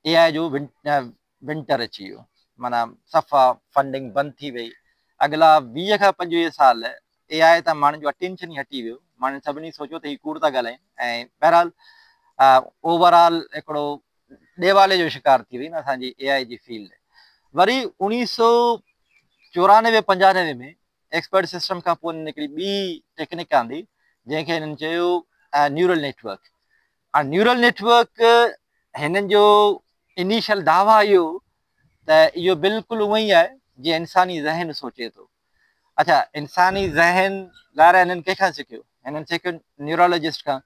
AI जो विंटर अची वियो, माना सफ़ा फंडिंग बंदि थी वई। अॻिला 20 खां 25 साल AI तां माण्हुनि जो अटेंशन ई हटी वियो, माण्हुनि सभिनी सोचियो त हीअ कूड़ था ॻाल्हाइनि, ऐं बहरहाल ओवरऑल हिकिड़ो ॾेवाले जो शिकार थी वई न असांजी AI जी फील्ड। वरी 1994-95 में एक्सपर्ट सिस्टम खां पोइ हिकिड़ी ॿी टेक्निक आंदी जंहिंखे हिननि चयो न्यूरल नेटवर्क। हाणे न्यूरल नेटवर्क हिननि जो इनिशियल दावा इहो त इहो बिल्कुलु उहो ई आहे जीअं इंसानी ज़हन सोचे थो। अच्छा, इंसानी ज़हन ॻाल्हाए हिननि कंहिंखां सिखियो, हिननि सिखियो न्यूरोलॉजिस्ट खां।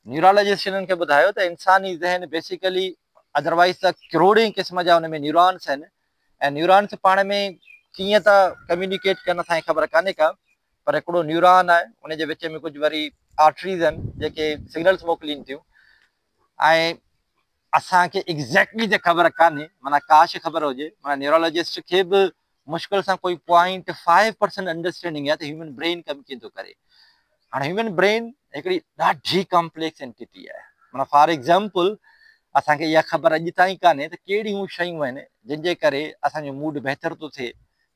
न्यूरोलॉजिस्ट हिननि खे ॿुधायो त इंसानी ज़हन बेसिकली अदरवाइज़ त करोड़े क़िस्म जा हुन में न्यूरॉन्स आहिनि, ऐं न्यूरॉन्स पाण में कीअं था कम्युनिकेट कनि असांखे ख़बर कान्हे का, पर हिकिड़ो न्यूरॉन आहे उनजे विच में कुझु वरी आर्टरीज़ आहिनि जेके सिग्नल्स मोकिलीनि थियूं, ऐं असांखे एग्ज़ैक्टली त ख़बर कान्हे, माना काश ख़बर हुजे, माना न्यूरोलॉजिस्ट खे बि मुश्किल सां कोई 0.5% अंडरस्टैंडिंग आहे त ह्यूमन ब्रेन कमु कीअं थो करे। हाणे ह्यूमन ब्रेन हिकिड़ी ॾाढी कॉम्प्लेक्स एंटिटी आहे, माना फॉर एग्ज़ाम्पल असांखे इहा ख़बर अॼु ताईं कान्हे त कहिड़ियूं शयूं आहिनि जंहिंजे करे असांजो मूड बहितर थो थिए,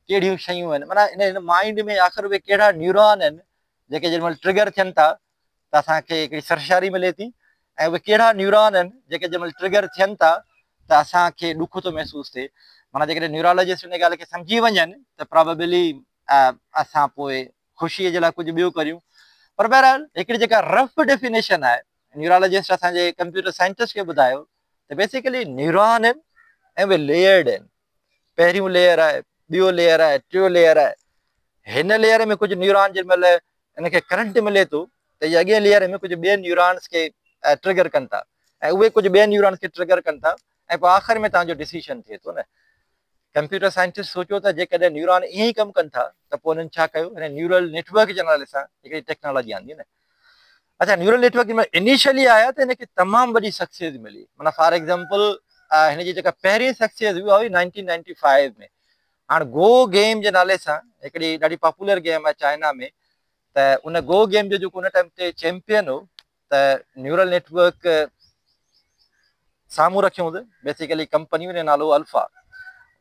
कहिड़ियूं शयूं आहिनि, माना हिन माइंड में आख़िर उहे कहिड़ा न्यूरॉन आहिनि जेके जेॾी महिल ट्रिगर थियनि था त असांखे हिकिड़ी सरशारी मिले थी, ऐं उहे कहिड़ा न्यूरॉन आहिनि जेके जेॾी महिल ट्रिगर थियनि था त असांखे ॾुख थो महसूसु थिए। माना जेकॾहिं न्यूरोलॉजिस्ट हिन ॻाल्हि खे सम्झी वञनि त प्रोबेबली असां पोइ ख़ुशीअ जे लाइ कुझु ॿियो करियूं। पर बहरहाल हिकिड़ी जेका रफ डेफिनेशन आहे न्यूरोलॉजिस्ट असांजे कंप्यूटर साइंटिस्ट खे ॿुधायो त बेसिकली न्यूरॉन आहिनि ऐं उहे लेयर्ड आहिनि। पहिरियों लेयर आहे, ॿियो लेयर आहे, टियों लेयर आहे। हिन लेयर में कुझु न्यूरॉन जेॾी महिल हिनखे करंट मिले थो त इहे अॻे लेयर में कुझु ॿियनि न्यूरॉन्स खे ट्रिगर कनि था, ऐं उहे कुझु ॿियनि न्यूरॉन्स खे ट्रिगर कनि था, ऐं पोइ आख़िर में तव्हांजो डिसीशन थिए थो न। कंप्यूटर साइंटिस्ट सोचियो त जेकॾहिं न्यूरॉन ईअं ई कमु कनि था त पोइ हुननि छा कयो, हिन न्यूरल नेटवर्क जे नाले सां हिकिड़ी टेक्नोलॉजी आंदी न। अच्छा, न्यूरल नेटवर्क में इनिशियली आया त हिनखे तमामु वॾी सक्सेस मिली, माना फॉर एग्ज़ाम्पल हिनजी जेका पहिरीं सक्सेस हुई उहा हुई 1995 में। हाणे गो गेम जे नाले सां हिकिड़ी ॾाढी पॉपुलर गेम आहे चाइना में, त उन गो गेम जो जेको उन टाइम ते चैंपियन हो त न्यूरल नेटवर्क साम्हूं रखियो हूंदो, बेसिकली कंपनी जो नालो अल्फा।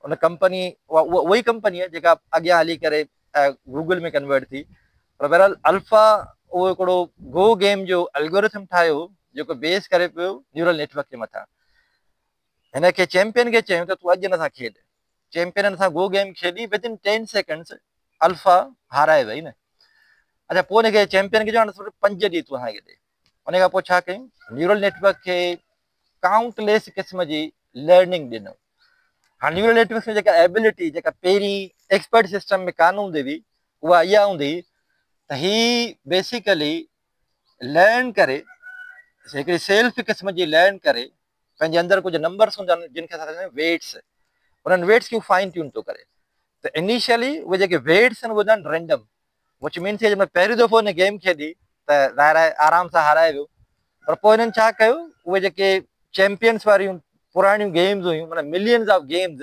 उन कंपनी उहा ई कंपनी आहे जेका अॻियां हली करे गूगल में कन्वर्ट थी। पर बहरहाल अल्फा उहो हिकिड़ो गो गेम जो एल्गोरिथम ठाहियो जेको बेस करे पियो न्यूरल नेटवर्क जे मथां। हिनखे चैंपियन खे चयूं त तूं अॼु नथा खेॾ, चैंपियननि सां गो गेम खेॾी, विदिन 10 सेकेंड्स अल्फा हाराए वई न। अच्छा, पोइ हिनखे चैंपियन खे चवण 5 ॾींहं तूं असांखे ॾे। उन खां पोइ छा कयूं, न्यूरल नेटवर्क खे काउंटलेस क़िस्म जी लर्निंग ॾिनो। हाणे न्यूरल नेटवर्क में जेका एबिलिटी जेका पहिरीं एक्सपर्ट सिस्टम में कान हूंदी हुई उहा इहा हूंदी त ही बेसिकली लर्न करे, हिकिड़ी सेल्फ क़िस्म जी लर्न करे पंहिंजे अंदरि कुझु नंबर्स हूंदा आहिनि जिन खे असां चवंदा आहियूं वेट्स, उन्हनि वेट्स खे फाइन ट्यून थो करे। त इनिशियली उहे जेके वेट्स आहिनि उहे हूंदा आहिनि रेंडम, विच मीन्स जंहिं महिल पहिरियों दफ़ो हिन गेम खेॾी त ज़ाहिर आहे आराम सां हाराए वियो। पर पोइ हिननि छा कयो, उहे जेके चैंपियंस वारियूं पुराणियूं गेम्स हुयूं, माना मिलियंस ऑफ गेम्स,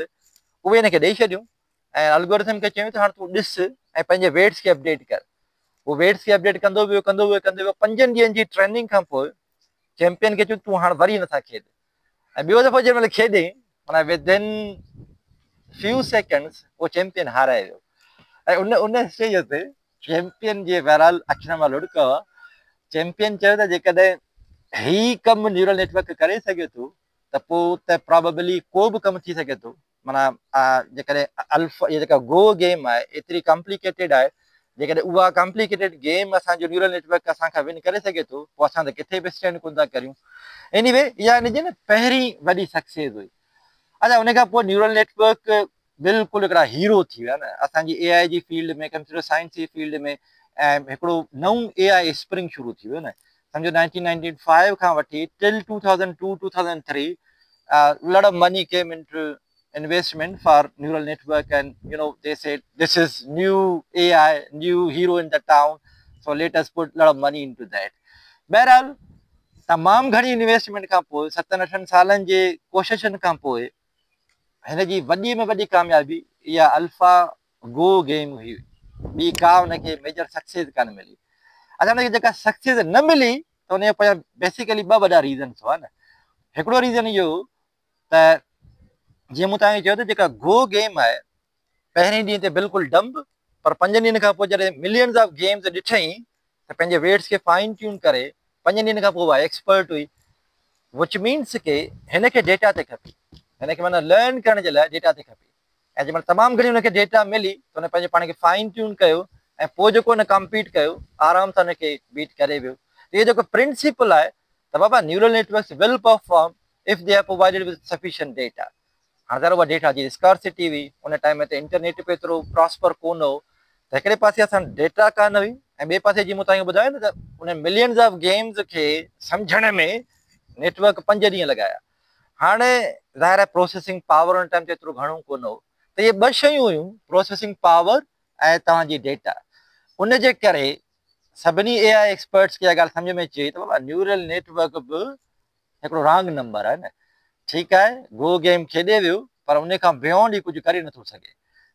उहे हिनखे ॾेई छॾियूं ऐं एल्गोरिथम खे चयूं त हाणे तूं ॾिस ऐं पंहिंजे वेट्स खे अपडेट कर। उहो वेट्स खे अपडेट कंदो वियो 5 ॾींहंनि जी ट्रेनिंग खां पोइ चैंपियन खे चयूं तूं हाणे वरी नथा खेॾ, ऐं ॿियो दफ़ो जंहिं महिल खेॾे माना विदिन फ्यू सेकेंड्स उहो चैंपियन हाराए वियो। ऐं उन स्टेज ते चैंपियन जे बहरहाल अखियुनि मां लुड़क हुआ। चैंपियन चयो त जेकॾहिं ही कमु न्यूरल नेटवर्क करे सघे थो त पोइ त प्रोबेबली को बि कमु थी सघे थो। माना जेकॾहिं अल्फा इहा जेका गो गेम आहे एतिरी कॉम्प्लिकेटेड आहे, जेकॾहिं उहा कॉम्प्लिकेटेड गेम असांजो न्यूरल नेटवर्क असांखां विन करे सघे थो पोइ असां त किथे बि स्टैंड कोन था करियूं। एनीवे इहा हिनजी न पहिरीं वॾी सक्सेस हुई। अच्छा, उन खां पोइ न्यूरल नेटवर्क बिल्कुलु हिकिड़ा हीरो थी विया न असांजी AI जी फील्ड में, कंप्यूटर साइंस जी फील्ड में। ऐं हिकिड़ो नओं AI स्प्रिंग शुरू थी वियो न। सम्झो 1995 खां वठी till 2002 2003 lot of money came into investment for neural network, and they said this is new AI, new hero in the town, so let us put lot of money into that. बहरहाल तमामु घणी investment खां पोइ 7-8 सालनि जे कोशिशनि खां पोइ हिन जी वॾी में वॾी कामयाबी इहा अल्फा गो गेम हुई। ॿी का हुनखे मेजर सक्सेस कान मिली। अच्छा, हुनखे जेका सक्सेस न मिली त हुनजे पोयां बेसिकली ॿ वॾा रीज़न्स हुआ न। हिकिड़ो रीज़न इहो त जीअं मूं तव्हांखे चयो त जेका गो गेम आहे पहिरें ॾींहं ते बिल्कुलु डंब, पर 5 ॾींहंनि खां पोइ जॾहिं मिलियंस ऑफ गेम्स ॾिठई त पंहिंजे वेट्स खे फाइन ट्यून करे 5 ॾींहंनि खां पोइ उहा एक्सपर्ट हुई। विच मीन्स के हिनखे डेटा ते खपे, हिनखे माना लर्न करण जे लाइ डेटा ते खपे। ऐं जंहिंमहिल तमामु घणी हुनखे डेटा मिली त हुन पंहिंजे पाण खे फाइन ट्यून कयो ऐं पोइ जेको हुन कम्पीट कयो आराम सां हुनखे बीट करे वियो। त इहो जेको प्रिंसिपल आहे त बाबा neural networks will perform if they are provided with sufficient data. हाणे उहा डेटा जी स्कार्सिटी हुई, उन टाइम ते इंटरनेट पे एतिरो प्रॉस्पर कोन हो, त हिकिड़े पासे असां डेटा कान हुई ऐं ॿिए पासे जीअं मूं तव्हांखे ॿुधायो न त उन मिलियंस ऑफ गेम्स खे सम्झण में नेटवर्क 5 ॾींहं लॻाया। हाणे ज़ाहिर आहे प्रोसेसिंग पावर उन टाइम ते एतिरो घणो कोन हो, त इहे 2 शयूं हुयूं, प्रोसेसिंग पावर ऐं तव्हांजी डेटा। उन जे करे सभिनी AI एक्सपर्ट्स खे इहा ॻाल्हि सम्झ में अचे त बाबा न्यूरल नेटवर्क बि हिकिड़ो रॉन्ग नंबर आहे न। ठीकु आहे, गो गेम खेॾे वियो पर उन खां बियॉन्ड ही कुझु करे नथो सघे।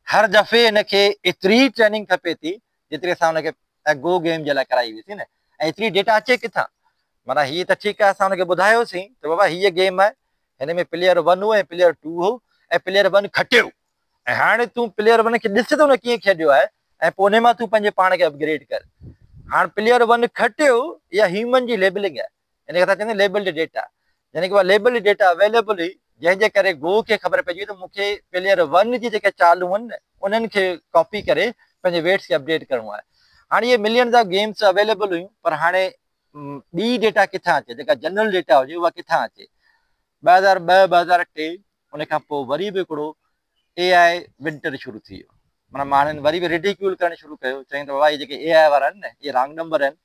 हर दफ़े हिनखे एतिरी ट्रेनिंग खपे थी जेतिरी असां हुनखे गो गेम जे लाइ कराई हुईसीं न। ऐं एतिरी डेटा अचे किथां? माना हीअ त ठीकु आहे, असां हुनखे ॿुधायोसीं त बाबा हीअ गेम आहे, हिन में प्लेयर 1 हो ऐं प्लेयर 2 हो ऐं प्लेयर 1 खटियो, ऐं हाणे तूं प्लेयर 1 खे ॾिस त हुन कीअं खेॾियो आहे ऐं पोइ उन मां तूं पंहिंजे पाण खे अपग्रेड कर। हाणे प्लेयर 1 खटियो, इहा ह्यूमन जी लेबलिंग आहे, इन खे असां चवंदा आहियूं लेबल्ड डेटा। यानी कि उहा लेबल्ड डेटा अवेलेबल हुई, जंहिंजे करे गो खे ख़बर पइजी वई त मूंखे प्लेयर 1 जी जेके चालू आहिनि न उन्हनि खे कॉपी करे पंहिंजे वेट्स खे अपडेट करिणो आहे। हाणे इहे मिलियंस ऑफ गेम्स अवेलेबल हुयूं, पर हाणे ॿी डेटा किथां अचे, जेका जनरल डेटा हुजे उहा किथां अचे। 2002 2003 उन खां पोइ वरी बि हिकिड़ो AI विंटर शुरू थी वियो। माना माण्हुनि वरी बि रिडिक्यूल करणु शुरू कयो, चई त बाबा इहे जेके AI वारा आहिनि न इहे रॉन्ग नंबर आहिनि,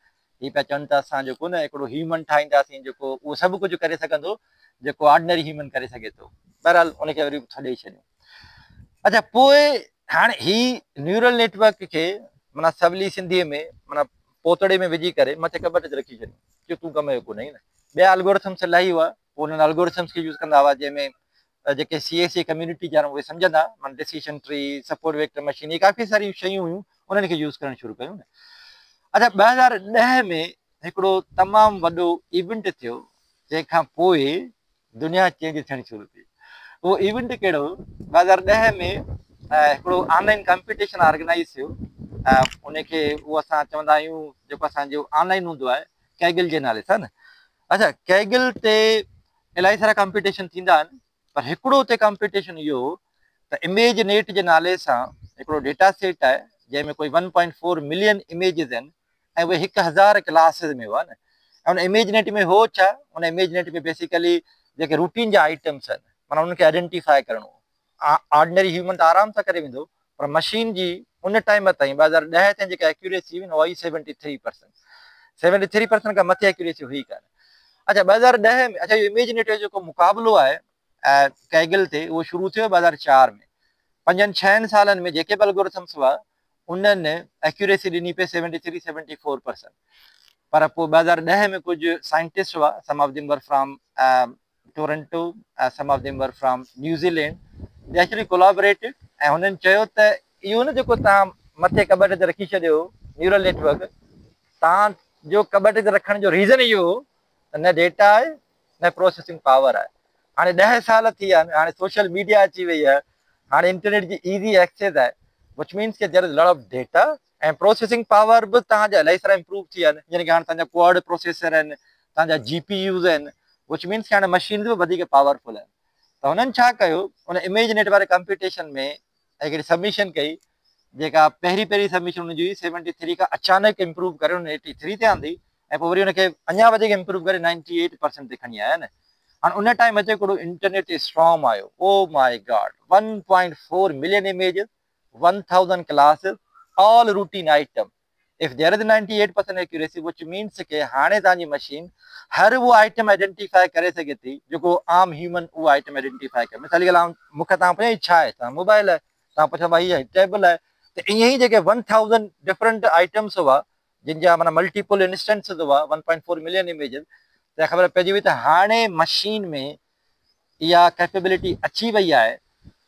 हीअ पिया चवनि था असां जेको न हिकिड़ो ह्यूमन ठाहींदासीं जेको उहो सभु कुझु करे सघंदो जेको ऑर्डिनरी ह्यूमन करे सघे थो। बहरहाल उनखे वरी छॾे छॾियो। अच्छा, पोइ हाणे ही न्यूरल नेटवर्क खे माना सवली सिंधीअ में माना पोतड़े में विझी करे मथे कबट ते रखी छॾियो कि तूं कम जो कोन आहीं न। ॿिया एल्गोरिथम्स इलाही हुआ, पोइ उन्हनि एल्गोरिथम्स खे यूज़ कंदा हुआ जंहिंमें जेके CSA कम्युनिटी जा उहे सम्झंदा, माना डिसीशन ट्री, सपोर्ट वेक्टर मशीन, इहे काफ़ी सारियूं शयूं हुयूं, उन्हनि खे यूज़ करणु शुरू कयूं न। अच्छा, 2010 में हिकिड़ो तमामु वॾो इवेंट थियो जंहिंखां पोइ दुनिया चेंज थियणु शुरू थी। उहो इवेंट कहिड़ो? 2010 में हिकिड़ो ऑनलाइन कॉम्पिटिशन ऑर्गेनाइज़ थियो, उनखे उहो असां चवंदा आहियूं जेको असांजो ऑनलाइन हूंदो आहे कैगल जे नाले सां न। अच्छा, कैगल ते इलाही सारा कॉम्पिटिशन थींदा आहिनि, पर हिकिड़ो उते कॉम्पिटिशन इहो त इमेज नेट जे नाले सां हिकिड़ो डेटा सेट आहे जंहिंमें कोई 1.4 मिलियन इमेजिस आहिनि ऐं उहे 1000 क्लासिस में हुआ न। ऐं उन इमेज नेट में हो छा, उन इमेज नेट में बेसिकली जेके रूटीन जा आइटम्स आहिनि माना उनखे आइडेंटिफाई करिणो। ऑर्डिनरी ह्यूमन त आराम सां करे वेंदो, पर मशीन जी उन टाइम ताईं 2010 ताईं जेका एक्यूरेसी हुई न उहा 73%, 73% खां मथे एक्यूरेसी हुई कान। अच्छा, 2010 में अच्छा इहो इमेज नेट जो जेको मुक़ाबलो आहे कैगल ते उहो शुरू थियो 2004 में। 5-6 सालनि में जेके बि एल्गोरिथम्स हुआ उन्हनि एक्यूरेसी ॾिनी पे 73-74%। पर पोइ 2010 में कुझु साइंटिस्ट हुआ, some of them were from Toronto, some of them were from New Zealand, they actually collaborated ऐं हुननि चयो त इहो न जेको तव्हां मथे कबट ते रखी छॾियो न्यूरल नेटवर्क, तव्हां जो कबट ते रखण जो रीज़न इहो हो त न डेटा आहे न प्रोसेसिंग पावर आहे। हाणे 10 साल थी विया आहिनि, हाणे सोशल मीडिया अची वई आहे, हाणे इंटरनेट जी ईज़ी एक्सेस आहे, विच मीन्स के there is lot of data ऐं प्रोसेसिंग पावर बि तव्हांजा इलाही सारा इम्प्रूव थी विया आहिनि। यानी कि हाणे तव्हांजा क्वाड प्रोसेसर आहिनि, तव्हांजा GPUs आहिनि, विच मीन्स के हाणे मशीन बि वधीक पावरफुल आहिनि। त हुननि छा कयो, उन इमेज नेट वारे कॉम्पिटिशन में हिकिड़ी सबमिशन कई जेका पहिरीं सबमिशन हुनजी हुई 73 खां अचानक इम्प्रूव करे हुन 83 ते आंदी ऐं पोइ वरी हुनखे अञा वधीक इम्प्रूव करे 98% ते खणी आया न। हाणे उन टाइम अचे हिकिड़ो इंटरनेट ते स्ट्रॉम आयो, oh my god, 1.4 million images, 1000 classes, all routine item, if there is 98% accuracy which means के हाणे तव्हांजी मशीन हर वो आइटम आइडेंटिफाई करे सघे थी जेको आम ह्यूमन उहो आइटम आइडेंटिफाई करे। मिसाल जी ॻाल्हि मूंखे तव्हां पुछां छा आहे, तव्हां मोबाइल आहे, तव्हां पुछो भाई हीअ टेबल आहे, त ईअं ई जेके 1000 डिफरेंट आइटम्स हुआ जिन जा माना मल्टीपल इंस्टेंसेस हुआ 1.4 मिलियन इमेजेस, त ख़बर पइजी वई त हाणे मशीन में इहा कैपेबिलिटी अची वई आहे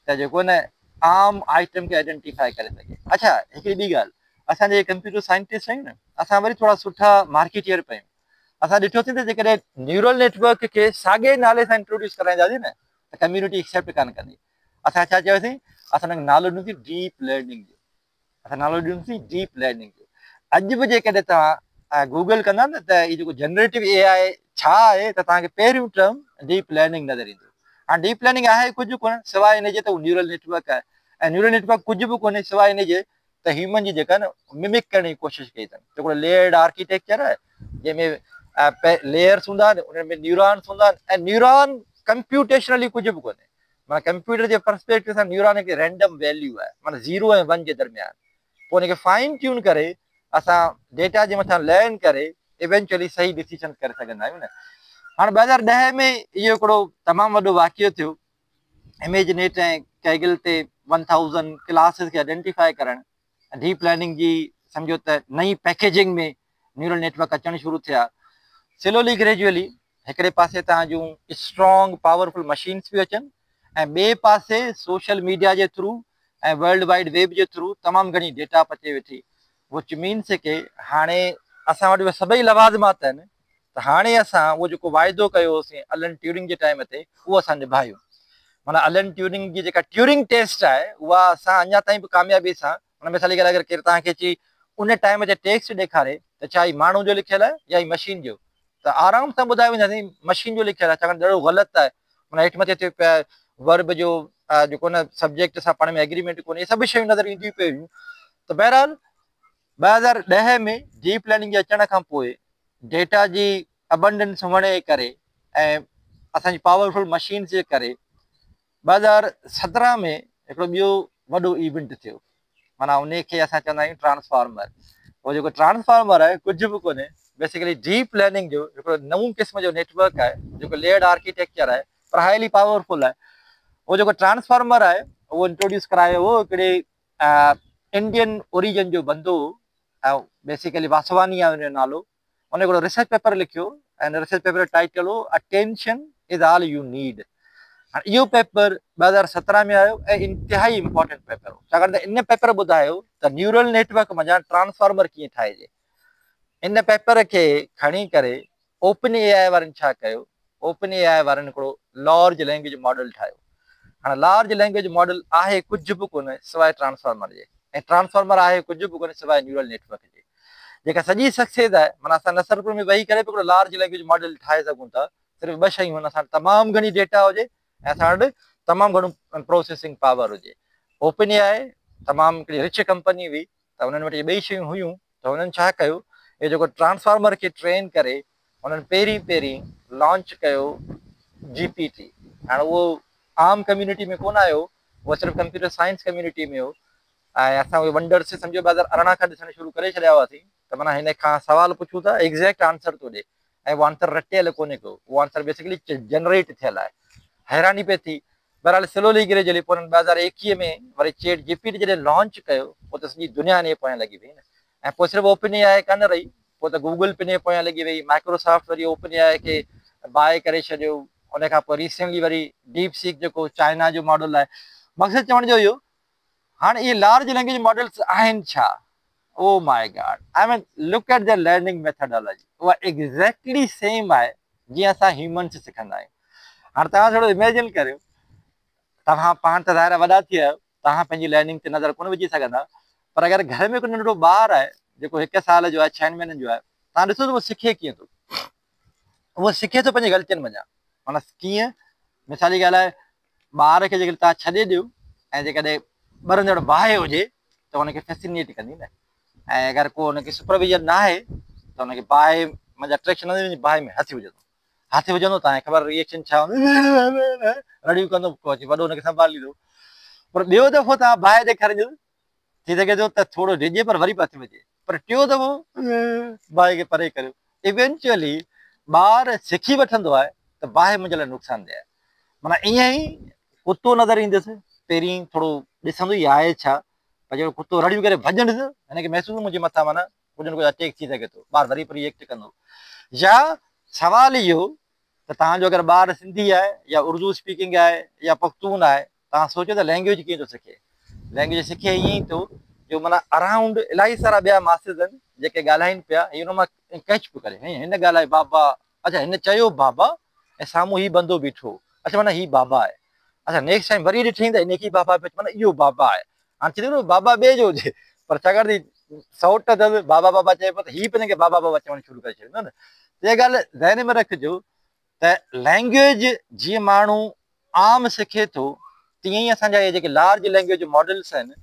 त जेको न आम आइटम खे आइडेंटिफाई करे सघे। अच्छा हिकिड़ी ॿी ॻाल्हि, असांजे कंप्यूटर साइंटिस्ट आहियूं न, असां वरी थोरा सुठा मार्केटियर पिया आहियूं। असां ॾिठोसीं त जेकॾहिं न्यूरल नेटवर्क खे साॻे नाले सां इंट्रोड्यूस कराईंदासीं न त कम्यूनिटी एक्सेप्ट कान कंदी। असां छा चयोसीं, असां हुनखे नालो ॾिनोसीं डीप लर्निंग जो, असां नालो ॾिनोसीं डीप लर्निंग जो। अॼु बि जेकॾहिं तव्हां गूगल कंदा न त हीअ जेको जनरेटिव AI छा आहे त तव्हांखे पहिरियों टर्म डीप लर्निंग नज़र ईंदो। हाणे डीप लर्निंग आहे कुझु कोन सवाइ इन जे त उहो न्यूरल नेटवर्क आहे, ऐं न्यूरल नेटवर्क कुझु बि कोन्हे सवाइ इन जे त ह्यूमन जी जेका न मिमिक करण जी कोशिशि कई अथनि। हिकिड़ो लेयर्ड आर्किटेक्चर आहे जंहिंमें लेयर्स हूंदा आहिनि, उन्हनि में न्यूरॉन्स हूंदा आहिनि, ऐं न्यूरॉन कंप्यूटेशनली कुझु बि कोन्हे। माना कंप्यूटर जे पर्सपेक्टिव सां न्यूरॉन हिकु रैंडम वैल्यू आहे, माना 0 ऐं 1 जे दरमियान। पोइ हुनखे फाइन ट्यून करे असां डेटा जे मथां लर्न करे इवेंचुअली सही डिसीजन करे सघंदा आहियूं न। हाणे 2010 में इहो हिकिड़ो तमामु वॾो वाक़ियो थियो, इमेजनेट ऐं कैगल ते 1000 क्लासिस खे आइडेंटिफाई करणु, डीप लर्निंग जी सम्झो त नई पैकेजिंग में न्यूरल नेटवर्क अचणु शुरू थिया। स्लोली ग्रेजुअली हिकिड़े पासे तव्हां जूं स्ट्रॉन्ग पावरफुल मशीन्स बि अचनि, ऐं ॿिए पासे सोशल मीडिया जे थ्रू ऐं वर्ल्ड वाइड वेब जे थ्रू तमामु घणी डेटा पचे वेठी, विच मीन्स के हाणे असां वटि उहे सभई लवाज़मात आहिनि। त हाणे असां उहो जेको वाइदो कयो होसीं अलन ट्यूरिंग जे टाइम ते उहो असां निभायो। माना अलन ट्यूरिंग जी जेका ट्यूरिंग टेस्ट आहे उहा असां अञा ताईं बि कामयाबी सां, हुन में साली अगरि केरु तव्हांखे अची उन टाइम ते टेक्स्ट ॾेखारे त छा ही माण्हू जो लिखियलु आहे या ही मशीन जो, त आराम सां ॿुधाए वेंदासीं मशीन जो लिखियलु आहे, छाकाणि ॾाढो ग़लति आहे। माना हेठि मथे थियो पिया वर्ब जो जेको न सब्जेक्ट सां पाण में एग्रीमेंट कोन्हे, इहे सभु शयूं नज़र ईंदियूं पियूं। त बहरहाल 2010 में डीप लर्निंग जे अचण खां पोइ डेटा जी अबंडेंस हुअण जे करे ऐं असांजी पावरफुल मशीन्स जे करे 2017 में हिकिड़ो ॿियो वॾो इवेंट थियो, माना उन खे असां चवंदा आहियूं ट्रांसफॉर्मर। उहो जेको ट्रांसफॉर्मर आहे कुझु बि कोन्हे, बेसिकली डीप लर्निंग जो हिकिड़ो नओं क़िस्म जो नेटवर्क आहे जेको लेयर्ड आर्किटेक्चर आहे पर हाईली पावरफुल आहे। उहो जेको ट्रांसफॉर्मर आहे उहो इंट्रोड्यूस करायो हो हिकिड़े इंडियन ओरिजिन जो बंदो, ऐं बेसिकली वासवानी आहे हुनजो नालो। उन हिकिड़ो रिसर्च पेपर लिखियो ऐं रिसर्च पेपर जो टाइटल हो attention is all U need. हाणे इहो पेपर 2017 में आयो ऐं इंतिहाई इंपॉर्टेंट पेपर हो, छाकाणि त इन पेपर ॿुधायो त न्यूरल नेटवर्क मञा ट्रांसफॉर्मर कीअं ठाहिजे। इन पेपर खे खणी करे ओपन AI वारनि छा कयो, ओपन AI वारनि हिकिड़ो लार्ज लैंग्वेज मॉडल ठाहियो। हाणे लार्ज लैंग्वेज मॉडल आहे कुझु बि कोन्हे सवाइ ट्रांसफॉर्मर जे, ऐं ट्रांसफॉर्मर आहे कुझु बि कोन्हे सवाइ न्यूरल नेटवर्क जे। जेका सॼी सक्सेस आहे, माना असां नसरपुर में वेही करे बि हिकिड़ो लार्ज लैंग्वेज मॉडल ठाहे सघूं था। सिर्फ़ु 2 शयूं आहिनि, असां वटि तमामु घणी डेटा हुजे ऐं असां वटि तमामु घणो प्रोसेसिंग पावर हुजे। ओपन AI तमामु हिकिड़ी रिच कंपनी हुई, त हुननि वटि इहे 2 शयूं हुयूं। त हुननि छा कयो, इहो जेको ट्रांसफॉर्मर खे ट्रेन करे हुननि पहिरीं लॉन्च कयो GPT। हाणे उहो आम कम्यूनिटी में कोन आयो, उहो सिर्फ़ु कंप्यूटर साइंस कम्यूनिटी में हो। ऐं असां उहे वंडर्स सम्झो 2018 खां ॾिसणु शुरू करे छॾिया हुआसीं। त माना हिन खां सवाल पुछूं था एग्ज़ैक्ट आंसर थो ॾिए, ऐं उहो आंसर रटियल कोन्हे को, उहो आंसर बेसिकली जनरेट थियल आहे। हैरानी पई थी। बहरहाल स्लोली ग्रेजुअली पोइ 2021 में वरी चैट GPT जॾहिं लॉन्च कयो पोइ त सॼी दुनिया इन पोयां लॻी वई न। ऐं पोइ सिर्फ़ु ओपन AI कान रही, पोइ त गूगल पिन जे पोयां लॻी वई, माइक्रोसॉफ्ट वरी ओपन AI खे बाय करे छॾियो। उन खां पोइ रिसेंटली वरी डीप सीक जेको चाइना जो मॉडल आहे। मक़सदु चवण जो इहो, हाणे इहे लार्ज लैंग्वेज मॉडल्स आहिनि छा? ओ my God, I mean look at the learning methodology, उहा एग्ज़ैक्टली सेम आहे जीअं असां ह्यूमन्स सिखंदा आहियूं। हाणे तव्हां थोरो इमेजिन करियो, तव्हां पाण त ज़ाहिर वॾा थी विया आहियो, तव्हां पंहिंजी लर्निंग ते नज़र कोन विझी सघंदा, पर अगरि घर में को नंढिड़ो ॿारु आहे जेको 1 साल जो आहे, 6 महीननि जो आहे, तव्हां ॾिसो त उहो सिखे कीअं थो। उहो सिखे थो पंहिंजी ग़लतियुनि वञा। माना कीअं, मिसाल जी ॻाल्हि आहे, ॿार खे जेकॾहिं तव्हां छॾे ॾियो ऐं जेकॾहिं ॿरंदड़ बाहि हुजे त हुनखे फैसिनेट कंदी न। ऐं अगरि को हुनखे सुपरविजन न आहे त हुनखे बाहि मुंहिंजा अट्रैक्शन न बाहि में हथी विझंदो, तव्हांखे ख़बर रिएक्शन छा हूंदो, रड़ियूं कंदो, को अची वॾो हुनखे संभालींदो। पर ॿियो दफ़ो तव्हां बाहि ॾेखारींदो, थी सघे थो त थोरो डिॼे पर वरी बि हथु विझे, पर टियों दफ़ो बाहि खे परे करियो। इवेंचुअली ॿार सिखी वठंदो आहे त बाहि मुंहिंजे लाइ नुक़सानदेह आहे। माना ईअं ई कुतो नज़र ईंदुसि, पहिरीं थोरो ॾिसंदो ई आहे छा, पर जहिड़ो कुतो रड़ियूं करे भॼंदुसि हिनखे महसूसु मुंहिंजे मथां माना कुझु न कुझु अटैक थी सघे थो, ॿारु वरी रिएक्ट कंदो। या सवाल इहो त तव्हांजो अगरि ॿारु सिंधी आहे या उर्दू स्पीकिंग आहे या पख्तून आहे, तव्हां सोचो त लैंग्वेज कीअं थो सिखे। लैंग्वेज सिखे ईअं ई थो जो माना अराउंड इलाही सारा ॿिया मास्टर्स आहिनि जेके ॻाल्हाइनि पिया, हुन मां कैच पियो करे, हिन ॻाल्हाए बाबा, अच्छा हिन चयो बाबा ऐं साम्हूं हीउ बंदो बीठो, अच्छा माना हीउ बाबा आहे। अच्छा नेक्स्ट टाइम वरी ॾिठईं त हिनखे बाबा पियो, माना इहो बाबा आहे। हाणे चए थो बाबा ॿिए जो हुजे, पर छाकाणि त सौट अथसि बाबा बाबा चए पियो त हीउ बि हिनखे बाबा बाबा चवणु शुरू करे छॾींदो न। त इहा ॻाल्हि ज़हन में रखिजो त लैंग्वेज जीअं माण्हू आम सिखे थो, तीअं ई असांजा इहे जेके लार्ज लैंग्वेज मॉडल्स आहिनि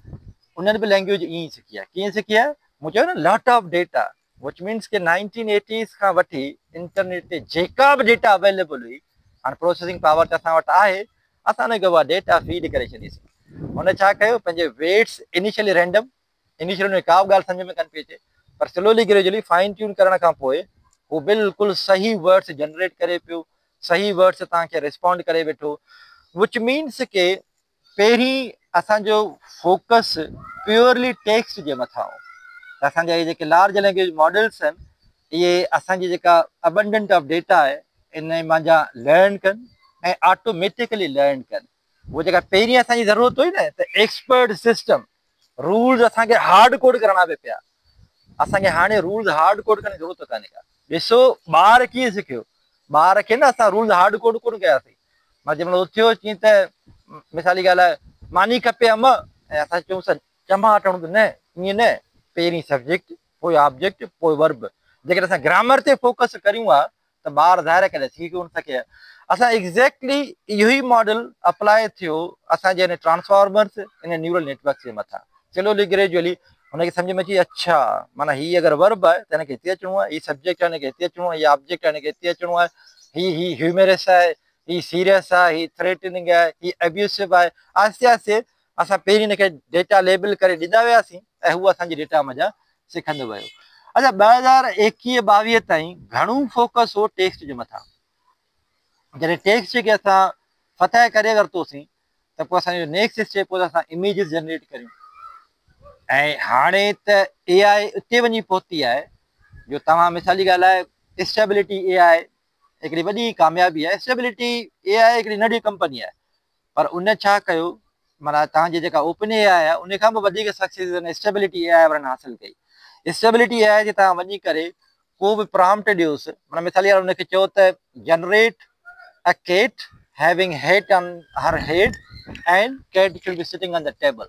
उन्हनि बि लैंग्वेज ईअं ई सिखी आहे। कीअं सिखी आहे? मूं चयो न लॉट ऑफ डेटा, विच मीन्स के 1980s खां वठी इंटरनेट ते जेका बि डेटा अवेलेबल हुई, हाणे प्रोसेसिंग पावर त असां वटि आहे, असां हुनखे उहा डेटा फीड करे छॾीसीं। हुन छा कयो, पंहिंजे वेट्स इनिशियली रैंडम, इनिशियली हुन का बि ॻाल्हि सम्झ में कोन पई अचे, पर स्लोली ग्रेजुअली फाइन ट्यून करण खां पोइ हू बिल्कुलु सही वर्ड्स जनरेट करे पियो, सही वर्ड्स तव्हांखे रिस्पॉन्ड करे वेठो। विच मीन्स के पहिरीं असांजो फोकस प्योरली टेक्स्ट जे मथां हो, त असांजा इहे जेके लार्ज लैंग्वेज मॉडल्स आहिनि इहे असांजी जेका अबंडेंट ऑफ डेटा आहे इन मांजा लर्न कनि ऐं ऑटोमेटिकली लर्न कनि। उहो जेका पहिरीं असांजी ज़रूरत हुई न त एक्सपर्ट सिस्टम, रूल्स असांखे हार्ड कोड करणा पिया पिया, असांखे हाणे रूल्स हार्ड कोड करण जी ज़रूरत कान्हे का। ॾिसो ॿार कीअं सिखियो, ॿार खे न असां रूल्स हार्ड कोड कोन कयासीं। मां जंहिं महिल उथियो चई त मिसाली ॻाल्हि आहे मानी खपे अम, ऐं असां चयूंसि चमा हटणो त न, ईअं न, पहिरीं सब्जेक्ट पोइ ऑब्जेक्ट पोइ वर्ब। जेकॾहिं असां ग्रामर ते फोकस करियूं हा त ॿार ज़ाहिर करे सिखी कोन सघे। असां एग्ज़ैक्टली इहो ई मॉडल अप्लाई थियो असांजे हिन ट्रांसफॉर्मर्स इन न्यूरल नेटवर्क जे मथां। स्लोली ग्रेजुअली हुनखे सम्झ में अची, अच्छा माना हीअ अगरि वर्ब आहे त हिनखे हिते अचिणो आहे, हीअ सब्जेक्ट आहे हिनखे हिते अचिणो आहे, हीअ ऑब्जेक्ट आहे हिनखे हिते अचिणो आहे, हीअ ह्यूमरस आहे, हीअ सीरियस आहे, हीअ थ्रेटनिंग आहे, हीअ एब्यूसिव आहे। आहिस्ते आहिस्ते असां पहिरीं हिनखे डेटा लेबल करे ॾींदा वियासीं ऐं हूअ असांजी डेटा मज़ा सिखंदो वियो। अच्छा 2021-22 ताईं घणो फोकस हो टेक्स्ट जे मथां। जॾहिं टेक्स्ट खे असां फतह करे वरितोसीं त पोइ असांजो नेक्स्ट स्टेप हो असां इमेजिस जनरेट करियूं। ऐं हाणे त AI उते वञी पहुती आहे जो तव्हां मिसाली ॻाल्हि आहे स्टेबिलिटी AI हिकिड़ी वॾी कामयाबी आहे। स्टेबिलिटी AI हिकिड़ी नंढी कंपनी आहे, पर उन छा कयो, माना तव्हांजी जेका ओपन AI आहे उन खां बि वधीक सक्सेस स्टेबिलिटी AI वारनि हासिलु कई। स्टेबिलिटी AI जे तव्हां वञी करे को बि प्रॉम्प्ट ॾियोसि, माना मिसाली हुनखे चयो त generate a cat having head on her head and cat should be sitting on the table.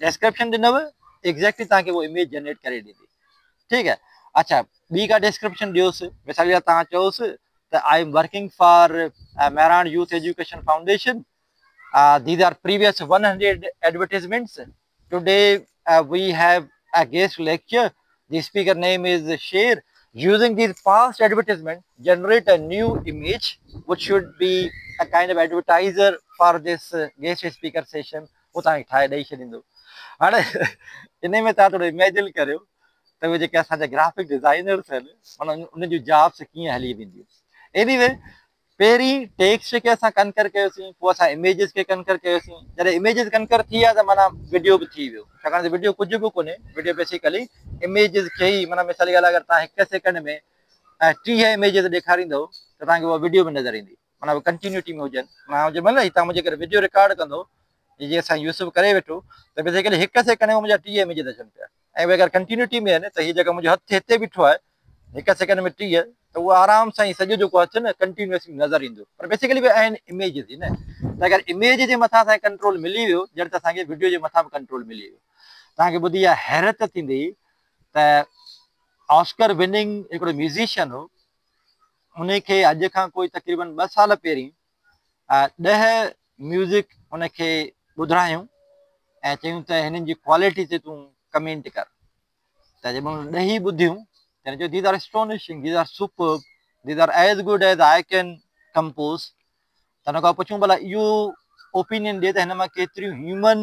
Description ॾिनव, एग्जैक्टली तव्हांखे उहो इमेज जनरेट करे ॾींदी, ठीकु आहे। अच्छा ॿी का डिस्क्रिप्शन ॾियोसि, मिसाली तव्हां चयोसि त I am working for Mehran youth education foundation, these are previous 100 advertisements. Today we have a guest lecture. The speaker name is Sher. Using these past advertisements, generate a new image which should be a kind of advertiser for this guest speaker session. वो तव्हांखे ठाहे ॾेई छॾींदो। हाणे इन में तव्हां थोरो इमेजिन करियो त उहे जेके असांजा ग्राफिक डिज़ाइनर्स आहिनि माना उन जूं जॉब्स कीअं हली वेंदियूं। एनीवे पहिरीं टेक्स्ट खे असां कनकर कयोसीं, पोइ असां इमेजिस खे कनकर कयोसीं। जॾहिं इमेजिस कनकर थी विया त माना वीडियो बि थी वियो, छाकाणि त वीडियो कुझु बि कोन्हे, वीडियो बेसिकली इमेजिस खे ई माना मिसाली ॻाल्हि अगरि तव्हां 1 सेकेंड में 30 इमेजिस ॾेखारींदव त तव्हांखे उहा वीडियो बि नज़र ईंदी, माना उहा कंटिन्यूटी में हुजनि। मां जंहिं महिल तव्हां मुंहिंजे करे वीडियो रिकॉर्ड कंदो, जीअं असां यूसुफ करे वेठो त बेसिकली 1 सेकेंड में मुंहिंजा 30 इमेजिस अचनि पिया, ऐं उहे अगरि कंटिन्यूटी में आहिनि त हीअ जेका मुंहिंजो हथु हिते बीठो आहे 1 सेकेंड में 30, त उहो आराम सां ई सॼो जेको हथु न कंटिन्यूअसली नज़र ईंदो, पर बेसिकली बि आहिनि इमेजिस ई न। त अगरि इमेज जे मथां असांखे कंट्रोल मिली वियो, ॼण त असांखे वीडियो जे मथां बि कंट्रोल मिली वियो। तव्हांखे ॿुधी इहा हैरत थींदी त ऑस्कर विनिंग हिकिड़ो म्यूज़िशियन हो, उनखे अॼु खां कोई तक़रीबन 2 साल पहिरीं 10 म्यूज़िक उनखे ॿुधायूं ऐं चयूं त हिननि जी क्वालिटी ते तूं कमेंट कर। त जंहिं महिल 10 ॿुधियूं त हिन चयो these are astonishing, these are superb, these are as good as I can compose. त हुन खां पुछूं भला इहो ओपिनियन ॾिए त हिन मां केतिरियूं ह्यूमन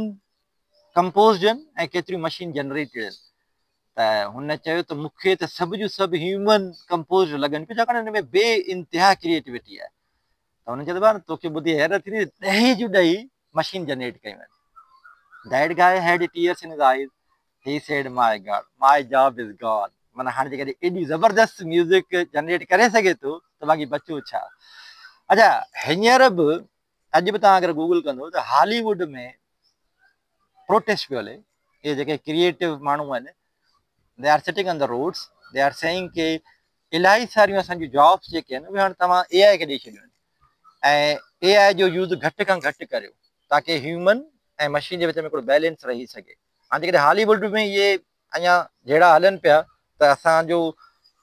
कंपोज़ आहिनि ऐं केतिरियूं मशीन जनरेटेड आहिनि। त हुन चयो त मूंखे त सभ जूं सभु ह्यूमन कंपोज लॻनि पियूं, छाकाणि हिन में बे इंतिहा क्रिएटिविटी आहे। त हुन चयो त तोखे ॿुधी हैरत थींदी, 10 जूं 10 मशीन जनरेट कयूं आहिनि। That guy had tears in his eyes. He said, my God, my job is gone. माना हाणे जेकॾहिं एॾी ज़बरदस्त म्यूज़िक जनरेट करे सघे थो त बाक़ी बचो छा। अच्छा, हींअर बि अॼु बि तव्हां अगरि गूगल कंदो त हॉलीवुड में प्रोटेस्ट पियो हले। इहे जेके क्रिएटिव माण्हू आहिनि, they are sitting on the roads, they are saying के इलाही सारियूं असांजूं जॉब्स जेके आहिनि उहे हाणे तव्हां AI खे ॾेई छॾियूं आहिनि ऐं AI जो यूज़ घटि खां घटि करियो ताकी ह्यूमन ऐं मशीन जे विच में हिकिड़ो बैलेंस रही सघे। हाणे जेकॾहिं हॉलीवुड में इहे अञा जहिड़ा हलनि पिया त असांजो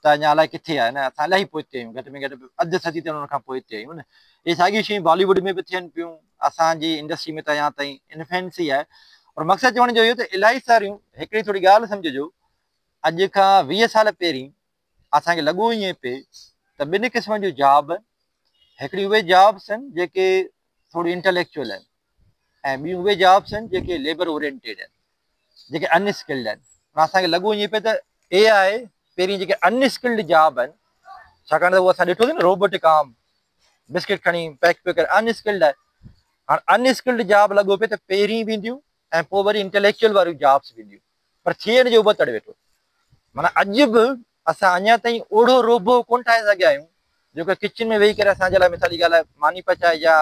त अञा अलाए किथे आहे न, असां इलाही पोइते आहियूं, घटि में घटि अधु सदी त हुन खां पोइते आहियूं न। इहे साॻियूं शयूं बॉलीवुड में बि थियनि पियूं, असांजी इंडस्ट्री में त अञा ताईं इन्फेंसी आहे। और मक़सदु चवण जो इहो त इलाही सारियूं, हिकिड़ी थोरी ॻाल्हि सम्झिजो, अॼु खां 20 साल पहिरीं असांखे लॻो ईअं पिए त ॿिनि क़िस्म जूं जॉब, हिकिड़ी उहे जॉब्स आहिनि जेके थोरी इंटेलेक्चुअल आहिनि ऐं ॿियूं उहे जॉब्स आहिनि जेके लेबर ओरिएंटेड आहिनि, जेके अनस्किल्ड आहिनि। असांखे लॻो ईअं पिए त AI पहिरीं जेके अनस्किल्ड जॉब आहिनि, छाकाणि त उहो असां ॾिठोसीं न रोबोटिक आर्म, बिस्किट खणी पैक पियो करे, अनस्किल्ड आहे। हाणे अनस्किल्ड जॉब लॻो पिए त पहिरीं बि ईंदियूं ऐं पोइ वरी इंटेलेक्चुअल वारियूं जॉब्स बि ईंदियूं, पर थिए जो उबतड़ वेठो। माना अॼु बि असां अञा ताईं ओड़ो रोबो कोन ठाहे सघिया आहियूं जेको किचन में वेही करे असांजे लाइ मिसाली ॻाल्हि आहे मानी पचाए या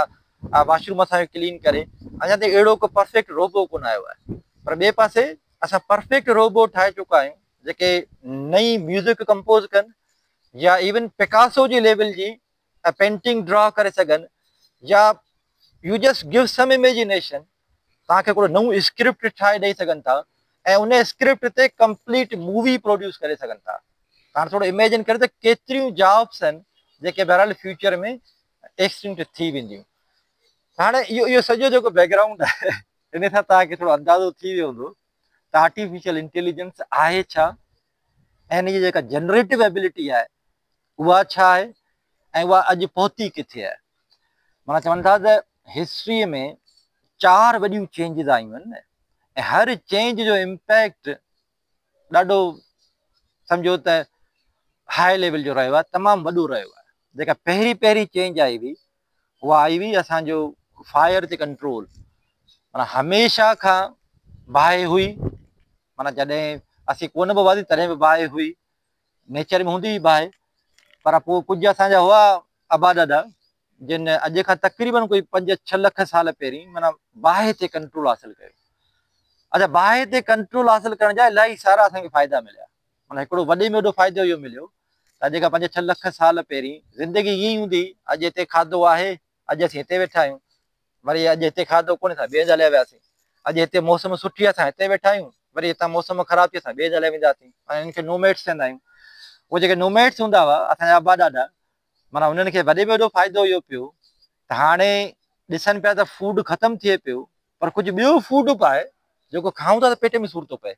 वॉशरूम असांजो क्लीन करे। अञा ताईं अहिड़ो को परफेक्ट रोबो कोन आयो आहे। पर ॿिए पासे असां परफेक्ट रोबो ठाहे चुका आहियूं जेके नई म्यूज़िक कंपोज़ कनि या इवन पिकासो जी लेवल जी पेंटिंग ड्रॉ करे सघनि, या U just give some imagination, तव्हांखे हिकिड़ो नओं स्क्रिप्ट ठाहे ॾेई सघनि था ऐं उन स्क्रिप्ट ते कंप्लीट मूवी प्रोड्यूस करे सघनि था। तव्हां थोरो इमेजिन करे त केतिरियूं जॉब्स आहिनि जेके बहरहाल फ्यूचर में एक्सटिंक्ट थी वेंदियूं। हाणे इहो सॼो जेको बैकग्राउंड आहे इन सां तव्हांखे थोरो अंदाज़ो थी वियो हूंदो त आर्टिफिशियल इंटेलिजेंस आहे छा ऐं हिन जी जेका जनरेटिव एबिलिटी आहे उहा छा आहे ऐं उहा अॼु पहुती किथे आहे। माना चवनि था त हिस्ट्रीअ में 4 वॾियूं चेंजिस आयूं आहिनि ऐं हर चेंज जो इम्पैक्ट ॾाढो सम्झो त हाई लेवल जो रहियो आहे, तमामु वॾो रहियो आहे। जेका पहिरीं चेंज आई हुई उहा आई हुई असांजो फायर ते कंट्रोल। माना हमेशह खां बाहि हुई, माना जॾहिं असीं कोन बि हुआसीं तॾहिं बि बाहि हुई, नेचर में हूंदी हुई बाहि। पर पोइ कुझु असांजा हुआ अबा दादा जिन अॼु खां तक़रीबन कोई 5-6 लख साल पहिरीं माना बाहि ते कंट्रोल हासिलु कयो। अच्छा, बाहि ते कंट्रोल हासिलु करण जा इलाही सारा असांखे फ़ाइदा मिलिया। माना हिकिड़ो वॾे में वॾो फ़ाइदो इहो मिलियो त अॼु खां 5-6 लख साल पहिरीं ज़िंदगी ईअं ई हूंदी, अॼु हिते खाधो आहे, अॼु असीं हिते वेठा आहियूं, वरी अॼु हिते खाधो कोन्हे असां ॿिए जॻह वियासीं, अॼु हिते मौसम सुठी आहे असां हिते वेठा आहियूं, वरी हितां मौसम ख़राबु थी असां ॿिए जॻह वेंदासीं। ऐं हिनखे नोमैड्स चवंदा आहियूं। उहे जेके नोमैड्स हूंदा हुआ असांजा अबा ॾाॾा, माना उन्हनि खे वॾे में वॾो फ़ाइदो इहो पियो त हाणे ॾिसनि पिया त फूड ख़तमु थिए पियो, पर कुझु ॿियो फूड बि आहे जेको खाऊं था त पेट में सूर थो पए,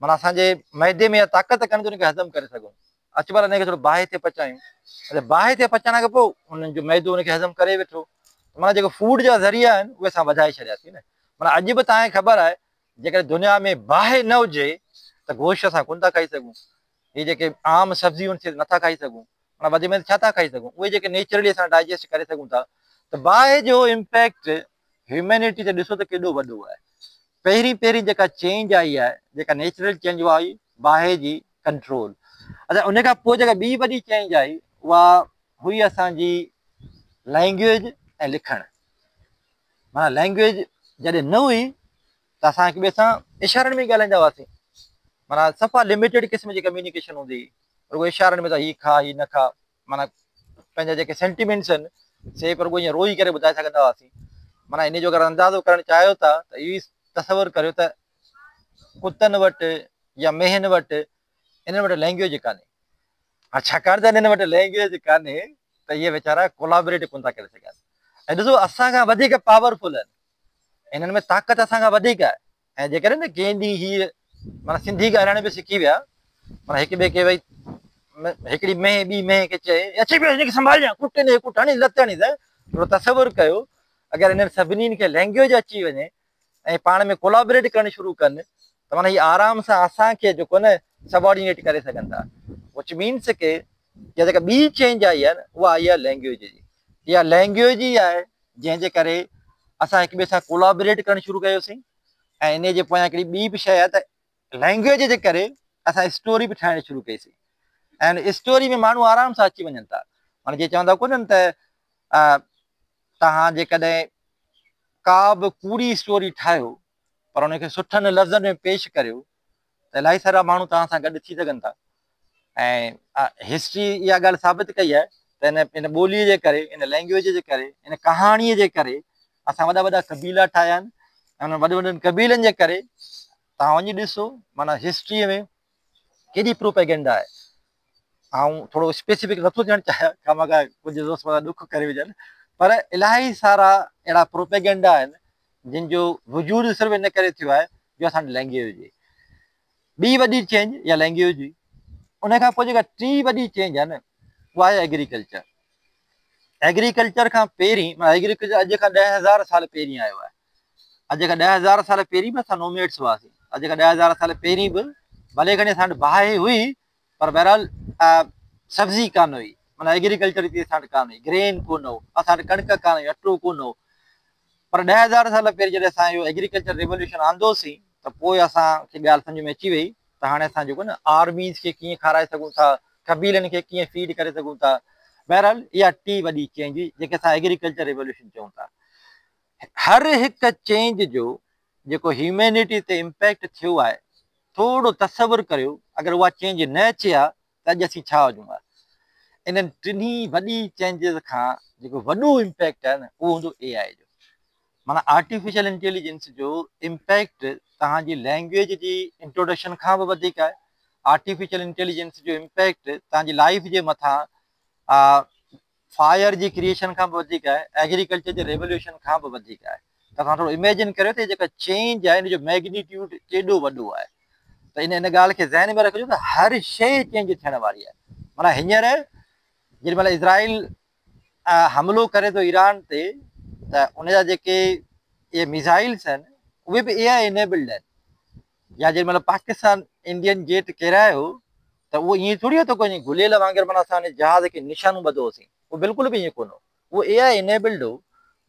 माना असांजे मैदे में ताक़त कान्हे त उनखे हज़म करे सघूं। अचु भला हिनखे थोरो बाहि ते पचायूं, बाहि ते पचाइण खां पोइ उन्हनि जो मैदो उनखे हज़म करे वेठो। माना जेको फूड जा ज़रिया आहिनि उहे असां वधाए छॾियासीं न। माना अॼु बि तव्हांखे ख़बर आहे जेकॾहिं दुनिया में बाहि न हुजे त गोश्त असां कोन था खाई सघूं, इहे जेके आम सब्जियूं नथा खाई सघूं, माना वधि में छा था खाई सघूं, उहे जेके नेचुरली असां डाइजेस्ट करे सघूं था। त बाहि जो इम्पैक्ट ह्यूमैनिटी ते ॾिसो त केॾो वॾो आहे। पहिरीं जेका चेंज आई आहे, जेका नेचुरल चेंज उहा आई बाहि जी कंट्रोल। अच्छा, उन खां पोइ जेका ॿी वॾी चेंज आई उहा हुई असांजी लैंग्वेज ऐं लिखणु। माना लैंग्वेज जॾहिं न हुई त असां हिक ॿिए सां इशारनि में ॻाल्हाईंदा हुआसीं, माना सफ़ा लिमिटेड क़िस्म जी कम्युनिकेशन हूंदी हुई, रुॻो इशारनि में त हीउ खा हीउ न खा, माना पंहिंजा जेके सेंटिमेंट्स आहिनि से पर रुॻो ईअं रोई करे ॿुधाए सघंदा हुआसीं। माना इन जो अगरि अंदाज़ो करणु चाहियो था त इहो तसवुरु करियो त कुतनि वटि या मेहनि वटि इन्हनि वटि लैंग्वेज कान्हे। हाणे छाकाणि त इन्हनि वटि लैंग्वेज कान्हे त इहे वीचारा कोलाबरेट कोन था करे सघनि। ऐं ॾिसो असांखां वधीक पावरफुल आहिनि, इन्हनि में ताक़त असांखां वधीक आहे। ऐं जेकॾहिं न कंहिं ॾींहुं हीअ माना सिंधी ॻाल्हाइण बि सिखी विया, माना हिक ॿिए खे भई हिकिड़ी मेंह ॿी मेंह खे चए अची पियो हिनखे संभालिजां कुट ने कुट हणी लत हणी त थोरो तसवुरु कयो अगरि इन्हनि सभिनीनि खे लैंग्वेज अची वञे ऐं पाण में कोलाबरेट करणु शुरू कनि त माना हीअ आराम सां असांखे जेको न सबऑर्डिनेट करे सघनि था, विच मीन्स के या जेका ॿी चेंज आई आहे न उहा आई आहे लैंग्वेज जी। इहा लैंग्वेज ई आहे जंहिंजे करे असां हिक ॿिए सां कोलाबरेट करणु शुरू कयोसीं। ऐं इन जे पोयां हिकिड़ी ॿी बि शइ आहे त लैंग्वेज जे करे असां स्टोरी बि ठाहिणु शुरू कईसीं ऐं स्टोरी में माण्हू आराम सां अची वञनि था। हाणे जीअं चवंदा कोन्हनि त तव्हां जेकॾहिं का बि कूड़ी स्टोरी ठाहियो पर उनखे सुठनि लफ़्ज़नि में पेश करियो त इलाही सारा माण्हू तव्हां सां गॾु थी सघनि था। ऐं हिस्ट्री इहा ॻाल्हि साबित कई आहे त इन ॿोलीअ जे करे, इन लैंग्वेज जे करे, इन कहाणीअ जे करे असां वॾा वॾा कबीला ठाहिया आहिनि ऐं उन वॾनि वॾनि कबीलनि जे करे तव्हां वञी ॾिसो माना हिस्ट्रीअ में केॾी प्रोपेगेंडा आहे। ऐं थोरो स्पेसिफिक नथो थियणु चाहियां, खामखा कुझु दोस्त वारा ॾुख करे विझनि, पर इलाही सारा अहिड़ा प्रोपेगेंडा आहिनि जिन जो वजूद सिर्फ़ु इन करे थियो आहे जो असांजी लैंग्वेज जी। ॿी वॾी चेंज या लैंग्वेज जी, उन खां पोइ जेका टी वॾी चेंज आहे न उहा आहे एग्रीकल्चर। एग्रीकल्चर खां पहिरीं माना एग्रीकल्चर अॼु खां 10,000 साल पहिरीं आयो आहे। अॼु खां 10,000 साल पहिरीं बि असां नोमेड्स हुआसीं। अॼु खां 10,000 साल पहिरीं बि भले घणी असां वटि बाहि हुई पर बहरहाल सब्ज़ी कान हुई, माना एग्रीकल्चर हिते असां वटि कान हुई, ग्रेन कोन हो, असां वटि कणिक कान हुई, अटो कोन हो। पर 10,000 साल पहिरीं जॾहिं असां इहो एग्रीकल्चर रिवोल्यूशन आंदोसीं त पोइ असांखे ॻाल्हि सम्झ में अची वई त हाणे असां जेको न आर्मीज़ खे कीअं खाराए सघूं था, कबीलनि खे कीअं फीड करे सघूं था। बहरहाल इहा टी वॾी चेंज हुई जेके असां एग्रीकल्चर रिवोल्यूशन चऊं था। हर हिकु चेंज जो जेको ह्यूमैनिटी ते इम्पैक्ट थियो आहे, थोरो तसवुर करियो अगरि उहा चेंज न अचे हा त अॼु असीं छा हुजूं हा। इन्हनि टिनी वॾी चेंजिस खां जेको वॾो इम्पैक्ट आहे न उहो हूंदो AI जो। माना आर्टिफिशियल इंटेलिजेंस जो इम्पैक्ट तव्हांजी लैंग्वेज जी इंट्रोडक्शन खां बि वधीक आहे। आर्टिफिशियल इंटेलिजेंस जो इम्पैक्ट तव्हांजी लाइफ जे मथां फायर जी क्रिएशन खां बि वधीक आहे, एग्रीकल्चर जे रेवोल्यूशन खां बि वधीक आहे। त तव्हां थोरो इमेजिन करियो त जेका चेंज आहे इन जो मैग्नीट्यूड केॾो वॾो आहे। त इन ॻाल्हि खे ज़हन में रखिजो त हर शइ चेंज थियण वारी आहे। माना हींअर जेॾी महिल इज़राइल हमिलो करे थो ईरान ते त उनजा जेके इहे मिज़ाइल्स आहिनि उहे बि AI इनेबल्ड आहिनि। या जेॾी महिल पाकिस्तान इंडियन जेट किरायो त उहो ईअं थोरी हो त कोई गुलियल वांगुरु माना असां जहाज़ खे निशानूं ॿधोसीं, उहो बिल्कुलु बि ईअं कोन हो, उहो AI इनेबल्ड हो।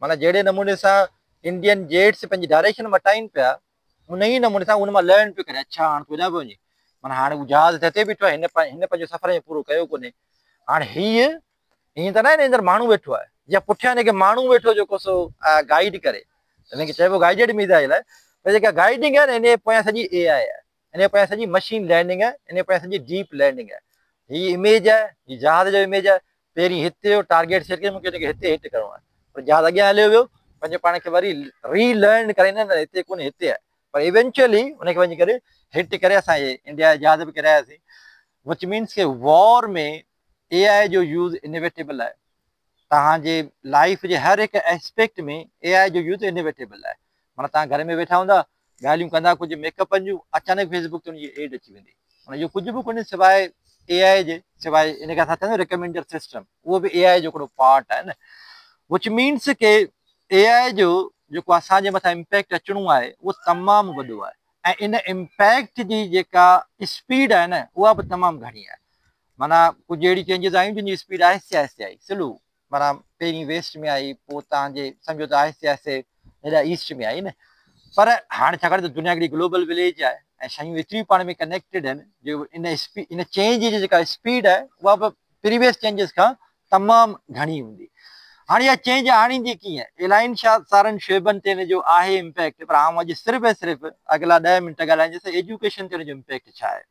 माना जहिड़े नमूने सां इंडियन जेट्स पंहिंजी डायरेक्शन मटाइनि पिया उन ई नमूने सां उन मां लर्न पियो करे, अच्छा हाणे तुंहिंजा बि वञे माना हाणे उहो जहाज़ ते बीठो आहे, हिन पंहिंजो सफ़र में पूरो कयो कोन्हे। हाणे हीअ ईअं त न आहे अंदरि माण्हू वेठो आहे या पुठियां जेके माण्हू वेठो जेको सो गाइड करे, हिनखे चइबो गाइडेड मिज़ाइल आहे। पर जेका गाइडिंग आहे न इन जे पोयां सॼी AI आहे, इन जे पोयां सॼी मशीन लर्निंग आहे, इन जे पोयां सॼी डीप लर्निंग आहे। हीअ इमेज आहे, हीअ जहाज़ जो इमेज आहे। पहिरीं हिते जो टारगेट सेट करे मूंखे हिनखे हिते हिट करिणो आहे, पर जहाज़ अॻियां हलियो वियो, पंहिंजे पाण खे वरी रीलर्न करे न हिते कोन्हे हिते आहे, पर इवेंचुअली उनखे वञी करे हिट करे असां इहे इंडिया जा जहाज़ बि किरायासीं। विच मीन्स के वॉर में AI जो यूज़ इनोवेटेबल आहे। तव्हांजे लाइफ जे हर हिकु एस्पेक्ट में AI जो यूज़ इनोवेटेबल आहे। माना तव्हां घर में वेठा हूंदा, ॻाल्हियूं कंदा कुझु मेकअपनि जूं, अचानक फेसबुक ते उनजी एड अची वेंदी। माना इहो कुझु बि कोन्हे सवाइ AI जे, सवाइ इनखे असां चवंदा आहियूं रिकमेंडर सिस्टम, उहो बि AI जो हिकिड़ो पार्ट आहे न। विच मीन्स के AI जो जेको असांजे मथां इम्पैक्ट अचिणो आहे उहो तमामु वॾो आहे ऐं इन इम्पैक्ट जी जेका स्पीड आहे न उहा बि तमामु घणी आहे। माना कुझु अहिड़ी चेंजिस आहियूं जिन जी स्पीड आहिस्ते आहिस्ते आई, स्लो, माना पहिरीं वेस्ट में आई, पोइ तव्हांजे सम्झो त आहिस्ते आहिस्ते हेॾा ईस्ट में आई न। पर हाणे छाकाणि त दुनिया हिकिड़ी ग्लोबल विलेज आहे ऐं शयूं एतिरियूं पाण में कनेक्टेड आहिनि जो इन चेंज जी जेका स्पीड आहे उहा बि प्रीवियस चेंजिस खां तमामु घणी हूंदी। हाणे इहा चेंज आणींदी कीअं, इलाही सारनि शइबनि ते हिन जो आहे इम्पैक्ट, पर आउं अॼु सिर्फ़ु ऐं सिर्फ़ु अॻिला 10 मिंट ॻाल्हाईंदुसि एजुकेशन ते हिन जो इम्पैक्ट छा आहे।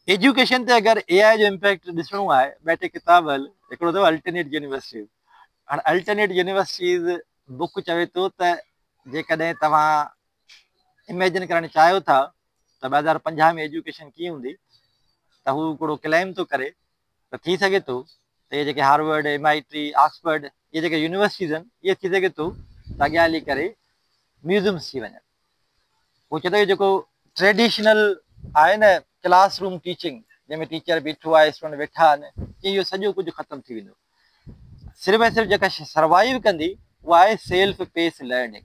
एजुकेशन ते अगरि AI जो इम्पैक्ट ॾिसणो आहे, ॿ टे किताब हिकिड़ो अथव अल्टरनेट यूनिवर्सिटीज़। हाणे अल्टरनेट यूनिवर्सिटीज़ बुक चवे थो त जेकॾहिं तव्हां इमेजिन करणु चाहियो था त 2050 में एजुकेशन कीअं हूंदी, त हू हिकिड़ो क्लेम थो करे त थी सघे थो त इहे जेके हार्वर्ड, MIT, ऑक्सफर्ड इहे जेके यूनिवर्सिटीज़ आहिनि इहे थी सघे थो त अॻियां हली करे म्यूज़ियम्स थी वञनि। उहो चए थो जेको ट्रेडिशनल आहे न क्लासरूम टीचिंग, जंहिंमें टीचर बीठो आहे, स्टूडेंट वेठा आहिनि, इहो सॼो कुझु ख़तमु थी वेंदो। सिर्फ़ु ऐं सिर्फ़ु जेका सर्वाइव कंदी उहा आहे सेल्फ पेस लर्निंग।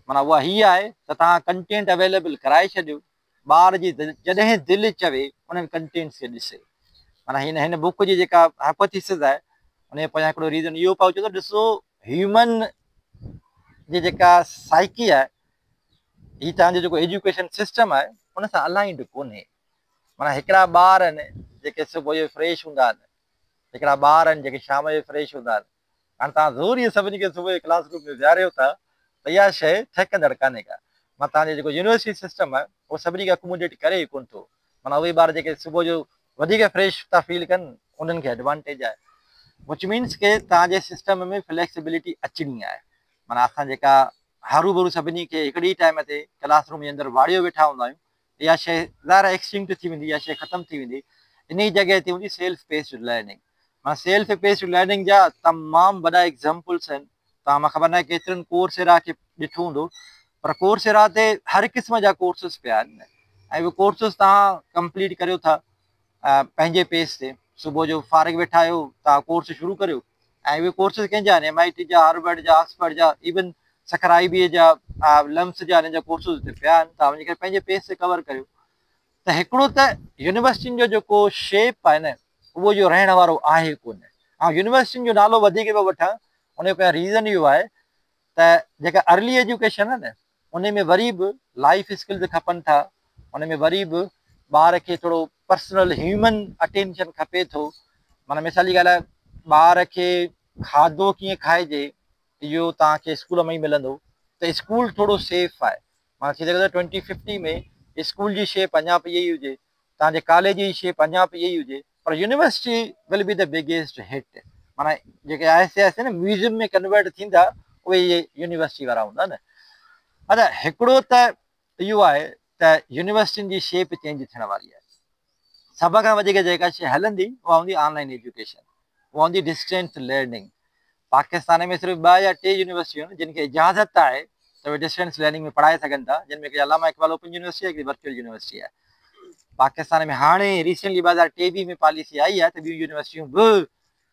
माना उहा हीअ आहे त तव्हां कंटेंट अवेलेबल कराए छॾियो, ॿार जी जॾहिं दिलि चवे उन्हनि कंटेंट्स खे ॾिसे। माना हिन बुक जी जेका हाइपोथेसिस आहे उन पोयां हिकिड़ो रीज़न इहो पियो चए थो, ॾिसो ह्यूमन जी जेका साइकी आहे हीअ तव्हांजो जेको एजुकेशन सिस्टम आहे उन सां अलाइंड कोन्हे। माना हिकिड़ा ॿार आहिनि जेके सुबुह जो फ्रेश हूंदा आहिनि, हिकिड़ा ॿार आहिनि जेके शाम जो फ्रेश हूंदा आहिनि। हाणे तव्हां ज़रूर इहे सभिनी खे सुबुह जो क्लासरूम में विहारियो था त इहा शइ ठहिकंदड़ कान्हे का। मां तव्हांजो जेको यूनिवर्सिटी सिस्टम आहे उहो सभिनी खे अकोमोडेट करे कोन थो। माना उहे ॿार जेके सुबुह जो वधीक फ्रेश था फील कनि उन्हनि खे एडवांटेज आहे, विच मीन्स के तव्हांजे सिस्टम में फ्लैक्सिबिलिटी अचणी आहे। माना असां जेका हरू भरू सभिनी खे हिकिड़ी टाइम ते क्लासरूम जे अंदरि वाड़ियो वेठा हूंदा आहियूं, इहा शइ ज़ाहिर एक्सटिंक्ट थी वेंदी, इहा शइ ख़तमु थी वेंदी। इन ई जॻह ते हूंदी सेल्फ पेस्ड लर्निंग। माना सेल्फ पेस्ड लर्निंग जा तमामु वॾा एग्ज़ाम्पल्स आहिनि। तव्हां मां ख़बर न आहे केतिरनि कोर्सेरा खे ॾिठो हूंदो, पर कोर्सेरा ते हर क़िस्म जा कोर्सिस पिया आहिनि ऐं उहे कोर्सिस तव्हां कंप्लीट करियो था पंहिंजे पेस ते। सुबुह जो फारिग वेठा आहियो, तव्हां कोर्स शुरू करियो ऐं उहे कोर्सिस कंहिंजा आहिनि, MIT जा, हार्वर्ड जा, ऑक्सफर्ड जा, इवन सखर IBA जा, लम्स जा, हिन जा कोर्सिस हुते पिया आहिनि। तव्हां वञी करे पंहिंजे पेस ते कवर करियो। त हिकिड़ो त यूनिवर्सिटियुनि जो जेको शेप आहे न उहो जो रहण वारो आहे कोन। ऐं यूनिवर्सिटियुनि जो नालो वधीक पियो वठां उनजो पहिरियों रीज़न इहो आहे त जेका अर्ली एजुकेशन आहे न उन में वरी बि लाइफ स्किल्स खपनि था, उन में वरी बि ॿार खे थोरो पर्सनल ह्यूमन अटेंशन खपे थो। माना मिसाल जी ॻाल्हि आहे, ॿार खे खाधो कीअं खाइजे इहो तव्हांखे स्कूल में ई मिलंदो, त स्कूल थोरो सेफ आहे। माना थी सघे थो 2050 में स्कूल जी शेप अञा बि इहा ई हुजे, तव्हांजे कॉलेज जी शेप अञा बि इहा ई हुजे, पर university will be the biggest hit. माना जेके आहिस्ते आहिस्ते न म्यूज़ियम में कन्वर्ट थींदा उहे इहे यूनिवर्सिटी वारा हूंदा न। अच्छा, हिकिड़ो त इहो आहे त यूनिवर्सिटियुनि जी शेप चेंज थियण वारी आहे। सभ खां वधीक जेका शइ हलंदी उहा हूंदी ऑनलाइन एजुकेशन, उहा हूंदी डिस्टेंस लर्निंग। पाकिस्तान में सिर्फ़ु 2 या 3 यूनिवर्सिटियूं आहिनि जिन खे इजाज़त आहे त उहे डिस्टेंस लर्निंग में पढ़ाए सघनि था, जिन में हिकिड़ी अलामा इकबाल ओपन यूनिवर्सिटी आहे, हिकिड़ी वर्चुअल यूनिवर्सिटी आहे। पाकिस्तान में हाणे रिसेंटली 2023 में पॉलिसी आई आहे त ॿियूं यूनिवर्सिटियूं बि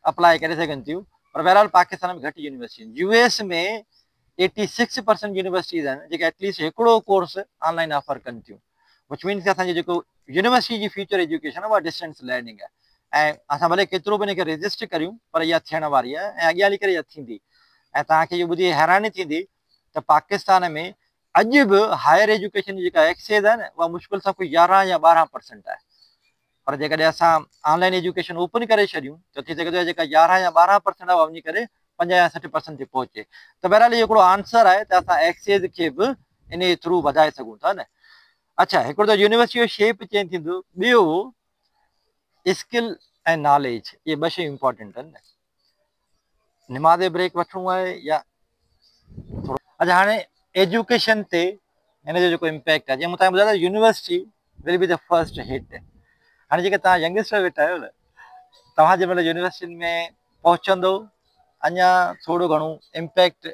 अप्लाई करे सघनि थियूं, पर बहरहाल पाकिस्तान में घटि यूनिवर्सिटियूं। US में 86% यूनिवर्सिटीज़ आहिनि जेके एटलीस्ट हिकिड़ो कोर्स ऑनलाइन ऑफर कनि थियूं, विच मीन्स कि असांजी जेको यूनिवर्सिटी जी फ्यूचर एजुकेशन आहे उहा डिस्टेंस लर्निंग आहे। ऐं असां भले केतिरो बि हिनखे रेजिस्ट करियूं पर इहा थियण वारी आहे ऐं अॻियां हली करे इहा थींदी। ऐं तव्हांखे इहो ॿुधी हैरानी थींदी त पाकिस्तान में अॼु बि हायर एजुकेशन जी जेका एक्सेस आहे न उहा मुश्किल सां कोई 11 या 12% आहे। पर जेकॾहिं असां ऑनलाइन एजुकेशन ओपन करे छॾियूं त थी सघे थो जेका 11 या 12% आहे उहा वञी करे 50 या 60% ते पहुचे। त बहरहाल इहो हिकिड़ो आंसर आहे त असां एक्सेस खे बि इन जे थ्रू वधाए सघूं था न। अच्छा, हिकिड़ो त यूनिवर्सिटी जो शेप चेंज थींदो, ॿियो स्किल ऐं नॉलेज, इहे 2 शयूं इंपॉर्टेंट आहिनि न। निमाज़ ब्रेक वठिणो आहे या थोरो? अच्छा, हाणे एजुकेशन ते हिन जो जेको इम्पैक्ट आहे, जीअं मूं तव्हांखे ॿुधायो त university will be the first hit. हाणे जेके तव्हां यंगस्टर वेठा आहियो न, तव्हां जंहिं महिल यूनिवर्सिटियुनि में पहुचंदो अञा थोरो घणो इम्पैक्ट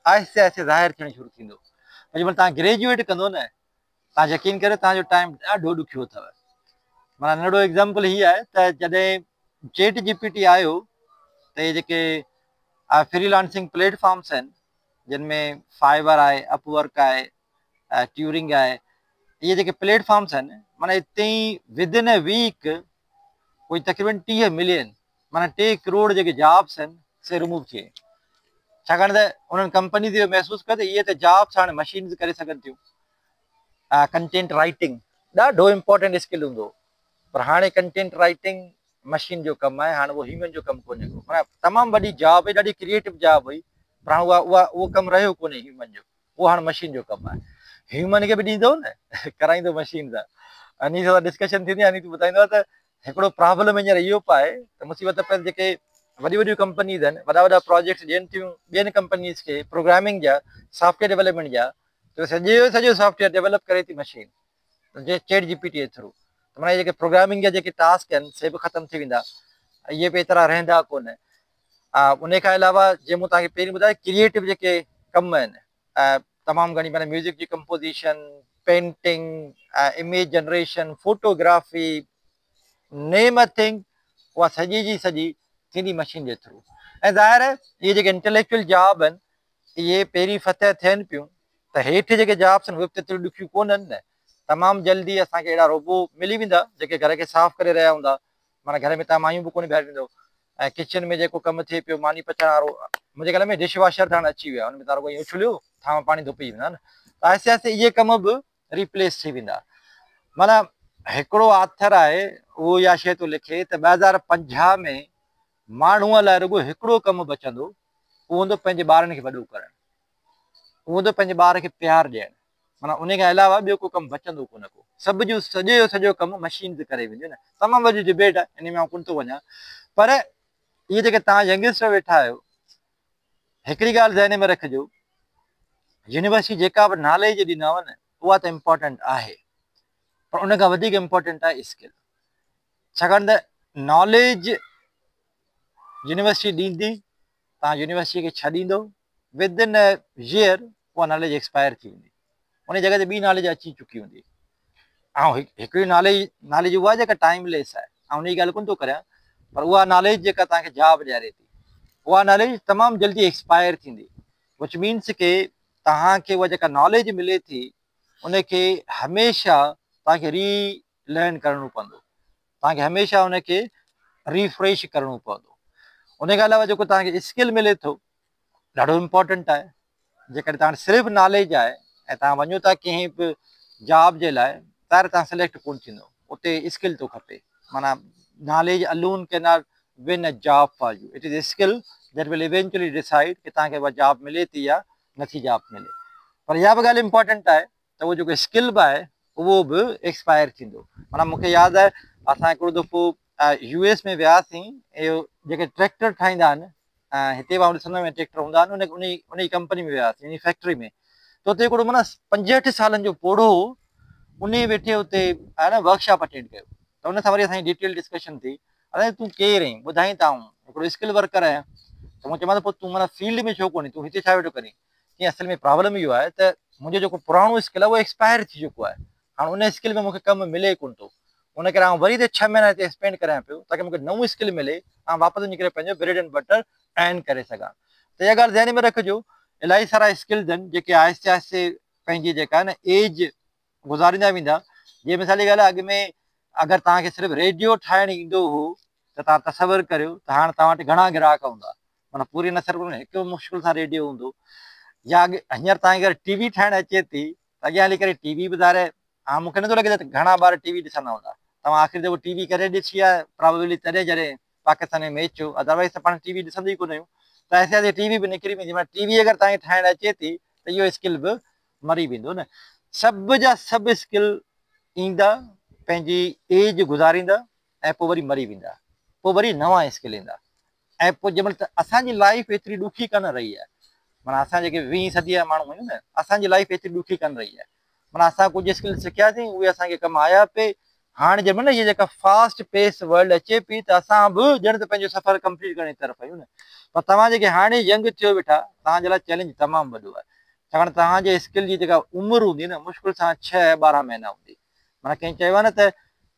आहिस्ते आहिस्ते ज़ाहिर थियणु शुरू थींदो। जंहिं महिल तव्हां ग्रेजुएट कंदो न, तव्हां यकीन करियो तव्हांजो टाइम ॾाढो ॾुखियो अथव। माना नंढो एग्ज़ाम्पल हीअ आहे त जॾहिं चैट GPT आयो त इहे जेके फ्रीलांसिंग प्लेटफॉर्म्स आहिनि जिन में फाइवर आहे, अपवर्क आहे, ट्यूरिंग आहे, इहे जेके प्लेटफॉर्म्स आहिनि माना हिते ई विदिन अ वीक कोई तक़रीबन 30 मिलियन माना 3 करोड़ जेके जॉब्स आहिनि से रिमूव थिए। छाकाणि त उन्हनि कंपनीज़ इहो महसूसु कयो त इहे त जॉब्स हाणे मशीन्स करे सघनि थियूं। कंटेंट राइटिंग ॾाढो इम्पोर्टेंट स्किल हूंदो, पर हाणे कंटेंट राइटिंग मशीन जो कमु आहे, हाणे उहो ह्यूमन जो कमु कोन्हे को। माना तमामु वॾी जॉब हुई, ॾाढी क्रिएटिव जॉब हुई, पर हाणे उहो कमु रहियो कोन्हे ह्यूमन जो, उहो हाणे मशीन जो कमु आहे। ह्यूमन खे बि ॾींदो न, कराईंदो मशीन सां। अनी सां डिस्कशन थींदी, अनी तूं ॿुधाईंदो त हिकिड़ो प्रॉब्लम हींअर इहो पियो आहे त मुसीबत पिया जेके वॾियूं वॾियूं कंपनीज़ आहिनि, वॾा वॾा प्रोजेक्ट्स ॾियनि थियूं ॿियनि कंपनीज़ खे प्रोग्रामिंग जा, सॉफ्टवेयर डेवलपमेंट जा, त सॼो सॉफ्टवेयर डेवलप करे थी मशीन चैट GPT जे थ्रू। त माना जेके प्रोग्रामिंग जा जेके टास्क आहिनि से बि ख़तमु थी वेंदा, इहे बि एतिरा रहंदा कोन। उन खां अलावा जीअं मूं तव्हांखे पहिरीं ॿुधायो क्रिएटिव जेके कम आहिनि, तमामु घणी माना म्यूज़िक जी composition, painting, image generation, photography, name a thing, उहा सॼी जी सॼी थींदी मशीन जे थ्रू। ऐं ज़ाहिर आहे इहे जेके इंटेलेक्चुअल जॉब आहिनि इहे पहिरीं फतह थियनि पियूं त हेठि जेके जॉब्स आहिनि उहे बि त एतिरियूं ॾुखियूं कोन्हनि न। तमामु जल्दी असांखे अहिड़ा रोबो मिली वेंदा जेके घर खे साफ़ करे रहिया हूंदा। माना घर में तव्हां मायूं बि कोन ॿाहिरि वेंदो, ऐं किचन में जेको कमु थिए पियो मानी पचण वारो, मुंहिंजे घर में डिश वॉशर हाणे अची वियो आहे, हुन में तव्हां रुॻो उछलियो थांव पाणी धोपी वेंदा न, त आहिस्ते आहिस्ते इहे कम बि रिप्लेस थी वेंदा। माना हिकिड़ो आथर आहे उहो इहा शइ थो लिखे त 2050 में माण्हूअ लाइ रुॻो हिकिड़ो कमु बचंदो, उहो हूंदो पंहिंजे ॿारनि खे वॾो करणु, उहो हूंदो पंहिंजे ॿार खे प्यारु ॾियणु। माना उन खां अलावा ॿियो को कमु बचंदो कोन को, सभु जो सॼो कमु मशीन ते करे वेंदियूं न। तमामु वॾी डिबेट आहे, इन में आउं कोन थो वञा, पर इहे जेके तव्हां यंगस्टर वेठा आहियो, हिकिड़ी ॻाल्हि ज़हन में रखिजो, यूनिवर्सिटी जेका बि नॉलेज ॾिनव न उहा त इम्पोर्टेंट आहे, पर उन खां वधीक इम्पोर्टेंट आहे स्किल। छाकाणि त नॉलेज यूनिवर्सिटी ॾींदी, तव्हां यूनिवर्सिटी खे छॾींदो, विदिन अ ईयर उहा नॉलेज एक्सपायर थी वेंदी, उन जॻह ते ॿी नॉलेज अची चुकी हूंदी। ऐं हिकिड़ी नॉलेज उहा जेका टाइमलेस आहे, ऐं उन जी ॻाल्हि कोन थो करियां, पर उहा नॉलेज जेका तव्हांखे जॉब ॾियारे थी, उहा नॉलेज तमामु जल्दी एक्सपायर थींदी, विच मीन्स के तव्हांखे उहा जेका नॉलेज मिले थी उनखे हमेशह तव्हांखे रीलर्न करिणो पवंदो, तव्हांखे हमेशह उनखे रिफ्रेश करिणो पवंदो। उन खां अलावा जेको तव्हांखे स्किल मिले थो ॾाढो इम्पोर्टेंट आहे। जेकॾहिं तव्हां सिर्फ़ु नॉलेज आहे ऐं तव्हां वञो था कंहिं बि जॉब जे लाइ, त तव्हां सिलेक्ट कोन थींदो, उते स्किल थो खपे। माना knowledge alone cannot win a job for you. It is a skill that will eventually decide कि तव्हांखे उहा जॉब मिले थी या नथी जॉब मिले। पर इहा बि ॻाल्हि इम्पोर्टेंट आहे त उहो जेको स्किल बि आहे उहो बि एक्सपायर थींदो। माना मूंखे यादि आहे असां हिकिड़ो दफ़ो US में वियासीं, इहो जेके ट्रैक्टर ठाहींदा आहिनि, हिते मां ॾिसंदो आहियां ट्रैक्टर हूंदा आहिनि, उन जी कंपनी में वियासीं, उन फैक्ट्री में, त हुते हिकिड़ो माना 65 सालनि जो पोड़ो उन वेठे हुते आहे न वर्कशॉप अटेंड कयो, त उन सां वरी असांजी डिटेल डिस्कशन थी। अरे तूं केरु आहीं, ॿुधाई त आऊं हिकिड़ो स्किल वर्कर आहियां। त मूं चयोमांसि पोइ तूं माना फील्ड में छो कोन्हे, तूं हिते छा वेठो करीं? कीअं असल में प्रॉब्लम इहो आहे त मुंहिंजो जेको पुराणो स्किल आहे उहो एक्सपायर थी चुको आहे, हाणे उन स्किल में मूंखे कमु मिले कोन थो, उन करे आउं वरी त 6 महीना हिते स्पेंड करां पियो ताकी मूंखे नओं स्किल मिले, ऐं वापसि वञी करे पंहिंजो ब्रेड एंड बटर अर्न करे सघां। त इहा ॻाल्हि ध्यान में रखिजो, इलाही सारा स्किल्स आहिनि जेके आहिस्ते आहिस्ते पंहिंजी जेका आहे न एज गुज़ारींदा वेंदा। जीअं मिसाल जी ॻाल्हि आहे, अॻु में अगरि तव्हांखे सिर्फ़ु रेडियो ठाहिणु ईंदो हो त तव्हां तसवुरु करियो त हाणे तव्हां वटि घणा ग्राहक हूंदा, माना पूरी न सिर्फ़ु हिकु मुश्किल सां रेडियो हूंदो। या हींअर तव्हांखे अगरि टीवी ठाहिणु अचे थी त अॻियां हली करे टीवी ॿुधाए, हा मूंखे नथो लॻे त घणा ॿार टीवी ॾिसंदा हूंदा। तव्हां आख़िरी दफ़ो टीवी करे ॾिसी आहे प्रॉबेबली तॾहिं जॾहिं पाकिस्तान में मैच हो, अदरवाइज़ त पाण टीवी ॾिसंदा ई कोन आहियूं। त ऐसे टीवी बि निकिरी वेंदी, माना टीवी अगरि तव्हांखे ठाहिणु अचे थी त इहो स्किल बि मरी वेंदो न। सभु जा सभु स्किल ईंदा, पंहिंजी एज गुज़ारींदा ऐं पोइ वरी मरी वेंदा, पोइ वरी नवां स्किल ईंदा। ऐं पोइ जंहिंमहिल त असांजी लाइफ एतिरी ॾुखी कोन रही आहे, माना असां जेके 20 सदी जा माण्हू आहियूं न, असांजी लाइफ एतिरी ॾुखी कोन रही आहे। माना असां कुझु स्किल सिखियासीं, उहे असांखे कमु आया पे। हाणे जंहिंमहिल इहा जेका फास्ट पेस वर्ल्ड अचे पई त असां बि ॼण त पंहिंजो सफ़र कंप्लीट करण जी तरफ़ आहियूं न। पर तव्हां जेके हाणे यंग थियो वेठा, तव्हांजे लाइ चैलेंज तमामु वॾो आहे, छाकाणि तव्हांजे स्किल जी जेका उमिरि हूंदी न मुश्किल सां 6-12 महीना हूंदी। माना कंहिं चयो आहे न त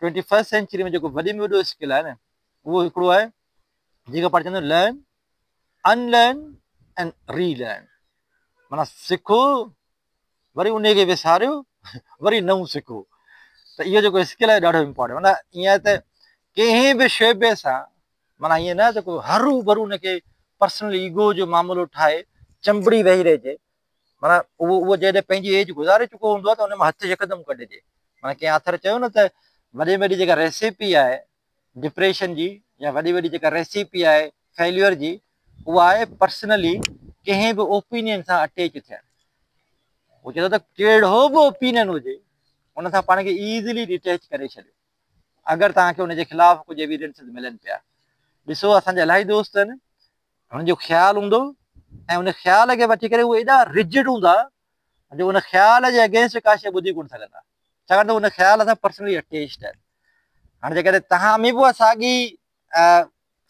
21st सेंचुरी में जेको वॾे में वॾो स्किल आहे न उहो हिकिड़ो आहे जेको पाण चवंदा आहियूं लर्न, अनलर्न एंड रीलर्न। माना सिखो वरी उन खे विसारियो, वरी नओं सिखो। त इहो जेको स्किल आहे ॾाढो इम्पोर्टेंट। माना ईअं त कंहिं बि शइबे सां माना ईअं न त को हरू भरू हुनखे पर्सनल ईगो जो मामिलो ठाहे चंबड़ी वेही रहिजे। माना उहो जॾहिं पंहिंजी एज गुज़ारे चुको हूंदो आहे त हुन मां हथु यकदमि कढिजे। माना कंहिं आथर चयो न त वॾे में वॾी जेका रेसिपी आहे डिप्रेशन जी, या वॾी वॾी जेका रेसिपी आहे फेल्यूअर जी, उहा आहे पर्सनली कंहिं बि ओपिनियन सां अटैच थियणु। उहो चए थो त कहिड़ो बि ओपिनियन हुजे उन सां पाण खे ईज़िली डिटेच करे छॾियो, अगरि तव्हांखे हुनजे ख़िलाफ़ु कुझु एविडेंसिस मिलनि पिया। ॾिसो असांजा इलाही दोस्त आहिनि, हुनजो ख़्यालु हूंदो ऐं उन ख़्याल खे वठी करे उहे एॾा रिजिड हूंदा जो उन ख़्याल जे अगेंस्ट का शइ ॿुधी कोन सघंदा, छाकाणि त उन ख़्याल सां पर्सनली अटैच्ड आहिनि। हाणे जेकॾहिं तव्हां में बि उहा साॻी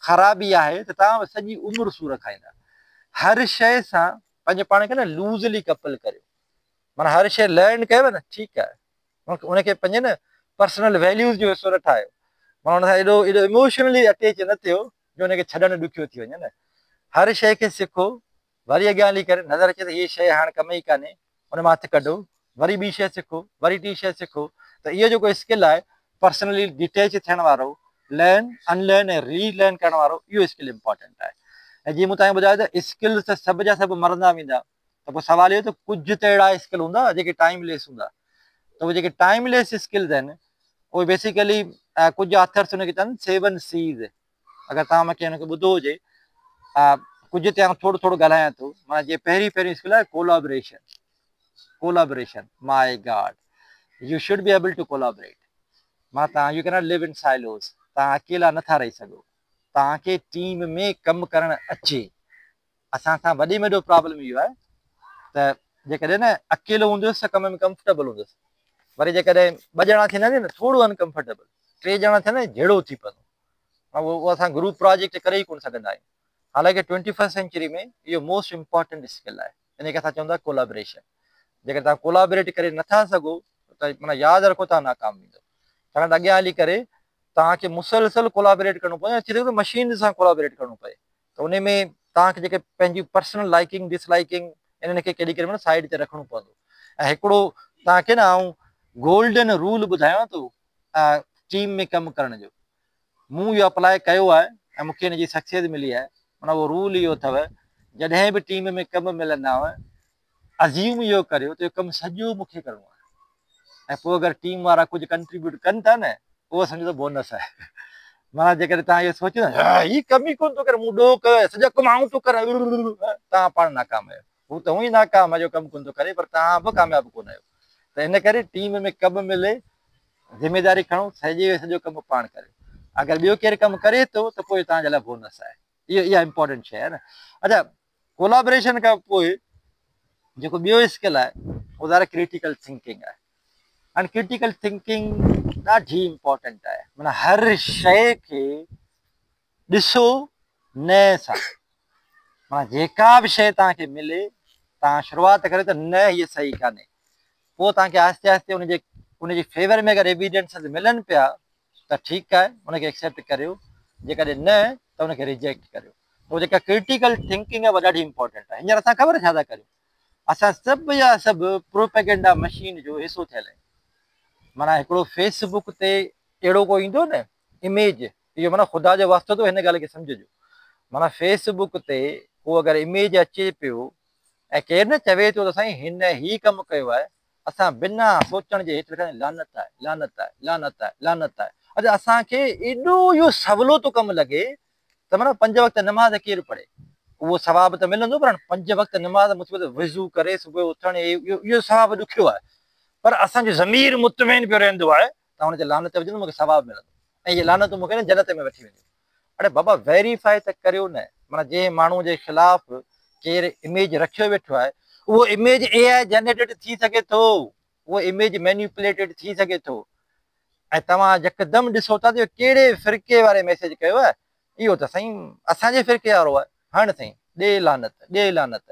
ख़राबी आहे त तव्हां सॼी उमिरि सूर खाईंदा। हर शइ सां पंहिंजे पाण खे न लूज़ली कपल करियो। माना हर शइ लर्न कयव न ठीकु आहे, उनखे पंहिंजे न पर्सनल वैल्यूज़ जो हिसो न ठाहियो। माना हुन सां एॾो इमोशनली अटैच न थियो जो हुनखे छॾणु ॾुखियो थी वञे न। हर शइ खे सिखो, वरी अॻियां हली करे नज़र अचे त हीअ शइ हाणे कम ई कान्हे, हुन मां हथु कढो वरी ॿी शइ सिखो, वरी टी शइ सिखो। त इहो जेको स्किल आहे पर्सनली डिटेच थियण वारो, लर्न अनलर्न ऐं रीलर्न करण वारो, इहो स्किल इंपॉर्टेंट आहे। ऐं जीअं मूं तव्हांखे ॿुधायो त स्किल त सभु जा सभु मरंदा वेंदा, त पोइ सवाल इहो त कुझु त अहिड़ा स्किल हूंदा जेके टाइमलेस हूंदा। त उहे जेके टाइमलेस स्किल्स आहिनि उहे बेसिकली कुझु ऑथर्स हुनखे चवनि 7 C's। अगरि तव्हां मूंखे हुनखे ॿुधो हुजे, कुझु ते थोरो थोरो ॻाल्हायां थो। माना जीअं पहिरीं स्किल आहे collaboration. Collaboration, my God, you should be able to collaborate. मां तव्हां you can live in silos, तव्हां अकेला नथा रही सघो, तव्हांखे टीम में कमु करणु अचे। असां सां वॾे में वॾो प्रॉब्लम इहो आहे त जेकॾहिं न अकेलो हूंदुसि त कम में कंफर्टेबल हूंदुसि, वरी जेकॾहिं 2 ॼणा थींदा न थोरो अनकंफर्टेबल, 3 ॼणा थियनि जहिड़ो थी पवंदो। उहो असां ग्रुप प्रोजेक्ट करे ई कोन सघंदा आहियूं। हालांकि 21st सेंचुरी में इहो मोस्ट इम्पॉर्टेंट स्किल आहे, इन खे असां चवंदा कोलाबरेशन। जेकर तव्हां कोलाबरेट करे नथा सघो त माना यादि रखो तव्हां नाकाम वेंदो। छाकाणि अॻियां हली करे तव्हांखे मुसलसल कोलाबरेट करिणो पए, थी सघे थो मशीन सां कोलाबरेट करिणो पए। त उन में तव्हांखे जेके पंहिंजी पर्सनल लाइकिंग डिसलाइकिंग इन्हनि खे केॾी करे साइड ते रखिणो पवंदो। ऐं हिकिड़ो तव्हांखे न आऊं गोल्डन रूल ॿुधायांव थो टीम में कमु करण जो। मूं इहो अप्लाई कयो आहे ऐं मूंखे हिन जी सक्सेस मिली आहे। माना उहो रूल इहो अथव, जॾहिं बि टीम में कमु मिलंदाव अज़्यूम इहो करियो त इहो कमु सॼो मूंखे करिणो आहे। ऐं पोइ अगरि टीम वारा कुझु कंट्रीब्यूट कनि था न, उहो सम्झो त बोनस आहे। माना जेकॾहिं तव्हां इहो सोचो न हीउ कमु ई कोन थो करे, मूं ॾोह कयो सॼा कमु आऊं थो करे, तव्हां पाण नाकाम आहियो। हू त हूअं ई नाकाम आहे जो कमु कोन थो करे, पर तव्हां बि कामयाबु कोन आहियो। त इन करे टीम में कमु मिले, ज़िमेदारी खणो, सॼो कमु पाण करे। अगरि ॿियो केरु कमु करे थो त पोइ तव्हांजे लाइ बोनस आहे। इहा इंपॉर्टेंट शइ आहे न। अच्छा, कोलाबरेशन खां पोइ जेको ॿियो स्किल आहे उहो ज़रा क्रिटिकल थिंकिंग आहे। हाणे क्रिटिकल थिंकिंग ॾाढी इंपॉर्टेंट आहे। माना हर शइ खे ॾिसो नए सां। माना जेका बि शइ तव्हांखे मिले, तव्हां शुरूआति करे त न हीअ सही कान्हे, पोइ तव्हांखे आहिस्ते आहिस्ते उनजे फेवर में अगरि एविडेंसिस मिलनि पिया त ठीकु आहे, उनखे एक्सेप्ट करियो। जेकॾहिं न त उनखे रिजेक्ट करियो। पोइ जेका क्रिटिकल थिंकिंग आहे उहा ॾाढी इंपॉर्टेंट आहे। हींअर असां ख़बर छा था करियूं, असां सभु जा सभु प्रोपेगेंडा मशीन जो हिसो थियल आहियूं। माना हिकिड़ो फेसबुक ते अहिड़ो को ईंदो न इमेज, इहो माना ख़ुदा जो वास्तो थो हिन ॻाल्हि खे सम्झिजो। माना फेसबुक ते को अगरि इमेज अचे पियो ऐं केरु न चवे थो त साईं हिन ई कमु कयो आहे, असां बिना सोचण जे हेठि लिखंदा लानत आहे, लानत आहे, लानत आहे, लानत आहे। अच्छा, असांखे एॾो इहो सवलो थो कमु लॻे त माना 5 वक़्त नमाज़ केरु पढ़े, उहो सवाबु त मिलंदो, पर 5 वक़्त नमाज़ मुसीबत वज़ू करे सुबुह उथणु, इहो सवाबु ॾुखियो आहे। पर असांजो ज़मीर मुतमइन पियो रहंदो आहे, तव्हां हुनखे लानत विझंदो, मूंखे सवाबु मिलंदो, ऐं इहे लानत मूंखे न जन्नत में वठी वेंदियूं। अड़े बाबा, वेरीफाई त करियो न। माना जंहिं माण्हू जे ख़िलाफ़ु केरु इमेज रखियो वेठो आहे, उहो इमेज AI जनरेटेड थी सघे थो, उहो इमेज मैन्युपुलेटेड थी सघे थो। ऐं तव्हां यकदमि ॾिसो था त कहिड़े फ़िरके वारे मैसेज कयो आहे, इहो त साईं असांजे फ़िरके वारो आहे, हाणे साईं ॾे लानत, ॾे लानत।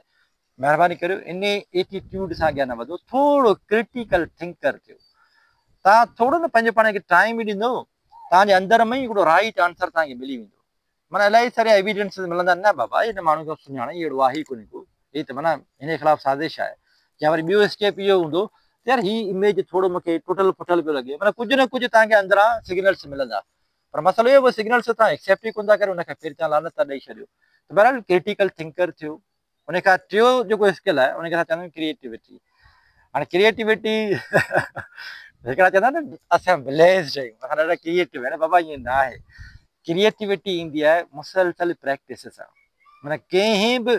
महिरबानी करियो इन एटीट्यूड सां अॻियां न वधो, थोरो क्रिटिकल थिंकर थियो। तव्हां थोरो न पंहिंजे पाण खे टाइम ई ॾींदो, तव्हांजे अंदर में ई हिकिड़ो राइट आंसर तव्हांखे मिली वेंदो। माना इलाही सारा एविडेंसिस मिलंदा न बाबा हिन माण्हू खे सुञाणे, अहिड़ो आहे ई कोन्हे को, हीअ त माना हिन जे ख़िलाफ़ु साज़िश आहे। या वरी ॿियो स्टेप इहो हूंदो यार हीअ इमेज थोरो मूंखे टुटल फुटल पियो लॻे। माना कुझु न कुझु तव्हांखे अंदरां सिग्नल्स मिलंदा, पर मसइलो इहो सिग्नल्स तव्हां एक्सेप्ट ई कोन था करियो, हुनखे फिर तव्हां लानत था ॾेई छॾियो। त बहरहाल क्रिटिकल थिंकर थियो। उन खां टियों जेको स्किल आहे उनखे असां चवंदा आहियूं क्रिएटिविटी। हाणे क्रिएटिविटी हिकिड़ा चवंदा आहिनि न असां ब्लेस्ड आहियूं, असां ॾाढा क्रिएटिव आहिनि। बाबा ईअं न आहे। क्रिएटिविटी ईंदी आहे मुसलसल प्रैक्टिस सां। माना कंहिं बि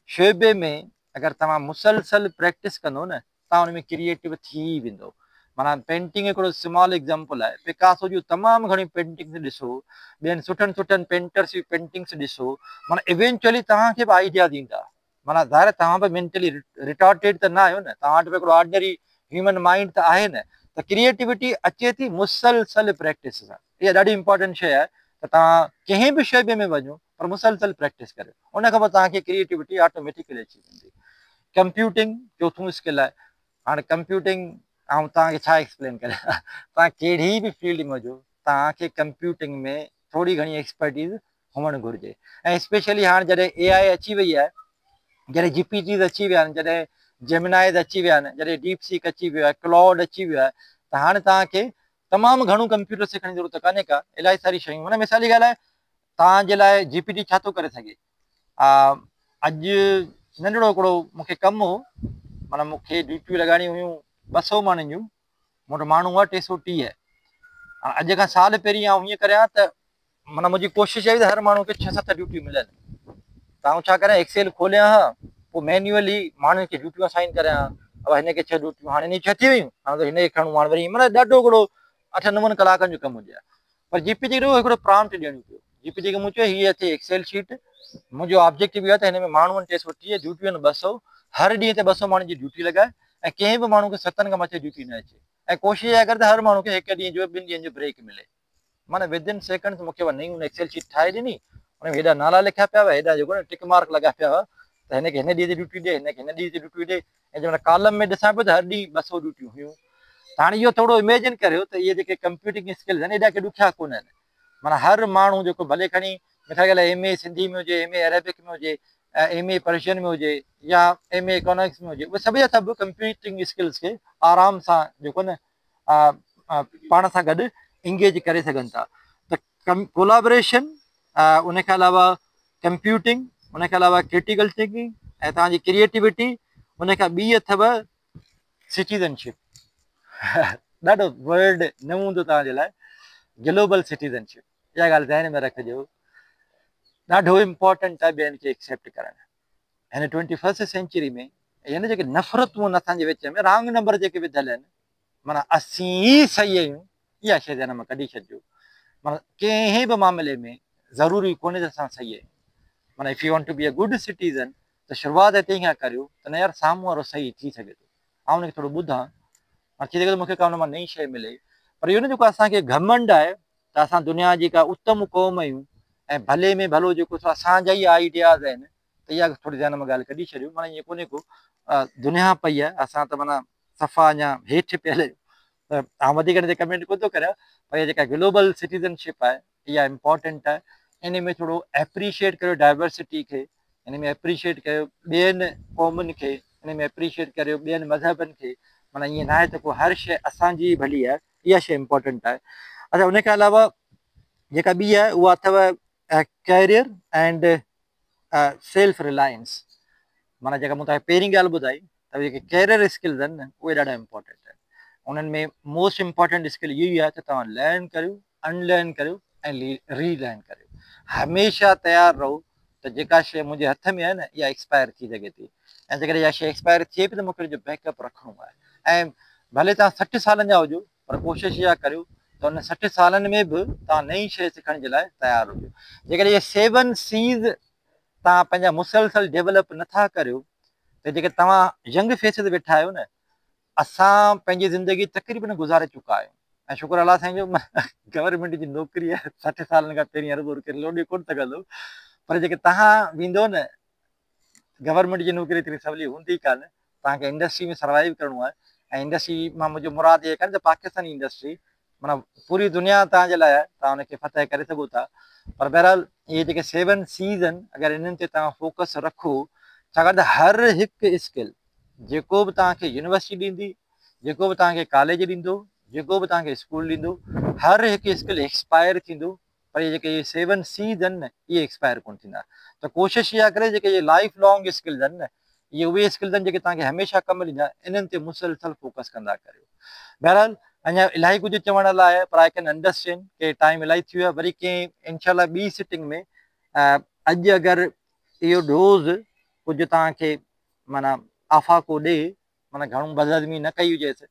शोबे में अगरि तव्हां मुसलसल प्रैक्टिस कंदो न, तव्हां हुन में क्रिएटिव थी वेंदो। माना पेंटिंग हिकिड़ो स्मॉल एग्ज़ाम्पल आहे। पिकासो जूं तमामु घणी पेंटिंग्स ॾिसो, ॿियनि सुठनि पेंटर्स जूं पेंटिंग्स ॾिसो, माना इवेंचुअली तव्हांखे बि आइडिया ॾींदा। माना ज़ाहिर तव्हां बि मेंटली रिटार्टेड त न आहियो न, तव्हां वटि बि हिकिड़ो ऑर्डिनरी ह्यूमन माइंड त आहे न। त क्रिएटिविटी अचे थी मुसलसल प्रैक्टिस सां। इहा ॾाढी इंपॉर्टेंट शइ आहे त तव्हां कंहिं बि शोबे में वञो पर मुसलसल प्रैक्टिस करियो, उन खां पोइ तव्हांखे क्रिएटिविटी ऑटोमेटिकली अची वेंदी। कंप्यूटिंग चोथों स्किल आहे। हाणे कंप्यूटिंग ऐं तव्हांखे छा एक्सप्लेन करियां, तव्हां कहिड़ी बि फील्ड में हुजो, तव्हांखे कंप्यूटिंग में थोरी घणी एक्सपर्टीज़ हुअणु घुरिजे। ऐं स्पेशली हाणे जॾहिं AI अची वई आहे, जॾहिं GPTs अची विया आहिनि, जॾहिं जेमिनाइज़ अची विया आहिनि, जॾहिं डीप सीक अची वियो आहे, क्लॉड अची वियो आहे, त हाणे तव्हांखे तमामु घणो कंप्यूटर सिखण जी ज़रूरत कान्हे का, इलाही सारी शयूं। माना मिसाल जी ॻाल्हि आहे, तव्हांजे लाइ GPT छा थो करे सघे। अॼु नंढड़ो हिकिड़ो मूंखे कमु हो, माना मूंखे ड्यूटियूं लॻाइणियूं हुयूं 200 माण्हुनि जूं, मूं वटि माण्हू हुआ 330। अॼु खां साल पहिरीं आउं हीअं करियां त माना मुंहिंजी कोशिशि आहे त हर माण्हू खे 6-7 ड्यूटियूं मिलनि। त आउं छा करियां, एक्सेल खोलियां हा, पोइ मैन्युअली माण्हुनि खे ड्यूटियूं असाइन करियां, अब हिन खे 6 ड्यूटियूं, हाणे हिन 6 थी वियूं, हाणे त हिन खे खणूं, हाणे वरी माना ॾाढो हिकिड़ो 8-9 कलाकनि जो कमु हुजे हा। पर GPT खे हिकिड़ो प्रॉम्प्ट ॾियणो पियो। GPT खे मूं चयो हीअ अचे एक्सेल शीट, मुंहिंजो ऑब्जेक्टिव इहो आहे त हिन में माण्हू आहिनि 330, ड्यूटियूं आहिनि 200, हर ॾींहं ते 200 माण्हुनि जी ड्यूटी लॻाए, ऐं कंहिं बि माण्हू खे 7 खां मथे ड्यूटी न अचे, ऐं कोशिशि इहा करे त हर माण्हू खे 1 ॾींहं जो 2 ॾींहंनि जो ब्रेक मिले। माना विदिन सेकेंड्स मूंखे नई एक्सेल शीट ठाहे ॾिनी, हुन में हेॾा नाला लिखिया पिया हुआ, हेॾा जेको टिक मार्क लॻा पिया हुआ, त हिन खे हिन ॾींहं ते ड्यूटी ॾे, हिन खे हिन ॾींहं ते ड्यूटी ॾे, ऐं जंहिं महिल कॉलम में ॾिसां पियो त हर ॾींहुं 200 ड्यूटियूं हुयूं। त हाणे इहो थोरो इमेजिन करियो त इहे जेके कंप्यूटिंग स्किल्स आहिनि एॾा के ॾुखिया कोन आहिनि। माना हर माण्हू जेको भले खणी मिसाल ॻाल्हि आहे MA सिंधी में हुजे, MA अरेबिक में हुजे, MA पर्शियन में हुजे, या MA इकोनॉमिक्स में हुजे, उहे सभु जा सभु कंप्यूटिंग स्किल्स खे आराम सां जेको न पाण सां गॾु इंगेज करे सघनि था। त कोलाबरेशन, उनखे अलावा कंप्यूटिंग, उनखे अलावा क्रिटिकल थिंकिंग ऐं तव्हांजी क्रिएटिविटी, उनखां ॿी अथव सिटीज़नशिप। ॾाढो वर्ड न हूंदो तव्हांजे लाइ, ग्लोबल सिटीज़नशिप, इहा ॻाल्हि ध्यान में रखिजो, ॾाढो इम्पोर्टेंट आहे ॿियनि खे एक्सेप्ट करणु। हिन 21st सेंचुरी में यानी जेके नफ़रतूं आहिनि असांजे विच में, रांग नंबर जेके विधियल आहिनि, माना असीं ई सही आहियूं, इहा शइ ध्यान में कढी छॾिजो। माना कंहिं बि मामले में ज़रूरी कोन्हे त असां सही आहियूं। माना if you want to be a good citizen, त शुरूआति हिते खां करियो त न यार साम्हूं वारो सही थी सघे थो, ऐं हुनखे थोरो ॿुधां, थी सघे थो मूंखे का हुन मां नई शइ मिले। पर इहो न जेको असांखे घमंड आहे त असां दुनिया जी का उत्तम क़ौम आहियूं, ऐं भले में भलो जेको असांजा ई आइडियाज़ आहिनि, त इहा थोरी ध्यान में ॻाल्हि कढी छॾियो। माना ईअं कोन्हे को दुनिया पई आहे, असां त माना सफ़ा अञा हेठि पियल आहियूं। त आउं वधीक हिन ते कमेंट कोन थो करियां, पर इहा जेका ग्लोबल सिटीज़नशिप आहे इहा इम्पोर्टेंट आहे। इन में थोरो एप्रीशिएट करियो डाइवर्सिटी खे, इन में एप्रीशिएट कयो ॿियनि क़ौमुनि खे, इन में एप्रीशिएट करियो ॿियनि मज़हबनि खे। माना ईअं न आहे त को हर शइ असांजी भली आहे, इहा शइ इम्पोर्टेंट आहे। अच्छा, उनखे अलावा जेका ॿी आहे उहा अथव कैरियर एंड सेल्फ रिलायंस। माना जेका मूं तव्हांखे पहिरीं ॻाल्हि ॿुधाई त जेके कैरियर स्किल्स आहिनि न, उहे ॾाढा इम्पोर्टेंट आहिनि। उन्हनि में मोस्ट इम्पोर्टेंट स्किल इहो ई आहे त तव्हां लर्न करियो, अनलर्न करियो ऐं रीलर्न करियो। हमेशह तयारु रहो त जेका शइ मुंहिंजे हथ में आहे न, इहा एक्सपायर थी सघे थी, ऐं जेकॾहिं इहा शइ एक्सपायर थिए पई त मूंखे जो बैकअप रखिणो आहे। ऐं भले तव्हां 60 सालनि जा हुजो, पर कोशिशि इहा करियो त हुन 60 सालनि में बि तव्हां नई शइ सिखण जे लाइ तयारु हुजो। जेकॾहिं इहे 7 C's तव्हां पंहिंजा मुसलसल डेवलप नथा करियो, त जेके तव्हां यंग फेसिस वेठा आहियो न, असां पंहिंजी ज़िंदगी तक़रीबन गुज़ारे चुका आहियूं। ऐं शुक्र अलाह साईं जो गवर्नमेंट जी नौकिरी आहे, 60 सालनि खां पहिरीं अरबो रुपया लोॾे कोन सघंदो। पर जेके तव्हां वेंदो न, गवर्नमेंट जी नौकिरी एतिरी सवली हूंदी कान, तव्हांखे इंडस्ट्री में सर्वाइव करिणो आहे। ऐं इंडस्ट्री मां मुंहिंजो मुराद इहे कान्हे त पाकिस्तानी इंडस्ट्री, माना पूरी दुनिया तव्हांजे लाइ आहे, तव्हां हुनखे फतह करे सघो था। पर बहरहाल इहे जेके 7 C's आहिनि, अगरि इन्हनि ते तव्हां फोकस रखो, छाकाणि त हर हिकु स्किल जेको बि तव्हांखे यूनिवर्सिटी ॾींदी, जेको बि तव्हांखे कॉलेज ॾींदो, जेको बि तव्हांखे स्कूल ॾींदो, हर हिकु स्किल एक्सपायर थींदो। पर इहे जेके 7 C's आहिनि न, इहे एक्सपायर कोन थींदा। त कोशिशि इहा करे जेके इहे लाइफ लॉन्ग स्किल्स आहिनि न, इहे उहे स्किल्स आहिनि जेके तव्हांखे हमेशह कमु ॾींदा, इन्हनि ते मुसलसल फोकस कंदा करियो। बहरहाल अञा इलाही कुझु चवण लाइ आहे, पर आई कैन अंडरस्टैंड के टाइम इलाही थी वियो आहे। वरी कंहिं इनशाला ॿी सिटिंग में अॼु अगरि इहो डोज़ कुझु तव्हांखे माना आफ़ाक़ो ॾे, माना घणो बदहज़मी न कई हुजेसि,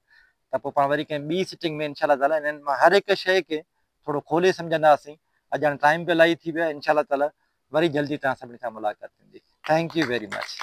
त पोइ पाण वरी कंहिं ॿी सिटिंग में इनशाला ताला इन्हनि मां हर हिकु शइ खे थोरो खोले सम्झंदासीं। अॼु हाणे टाइम बि इलाही थी वियो आहे, इनशाला ताला वरी जल्दी तव्हां सभिनी सां मुलाक़ात थींदी। Thank U very much.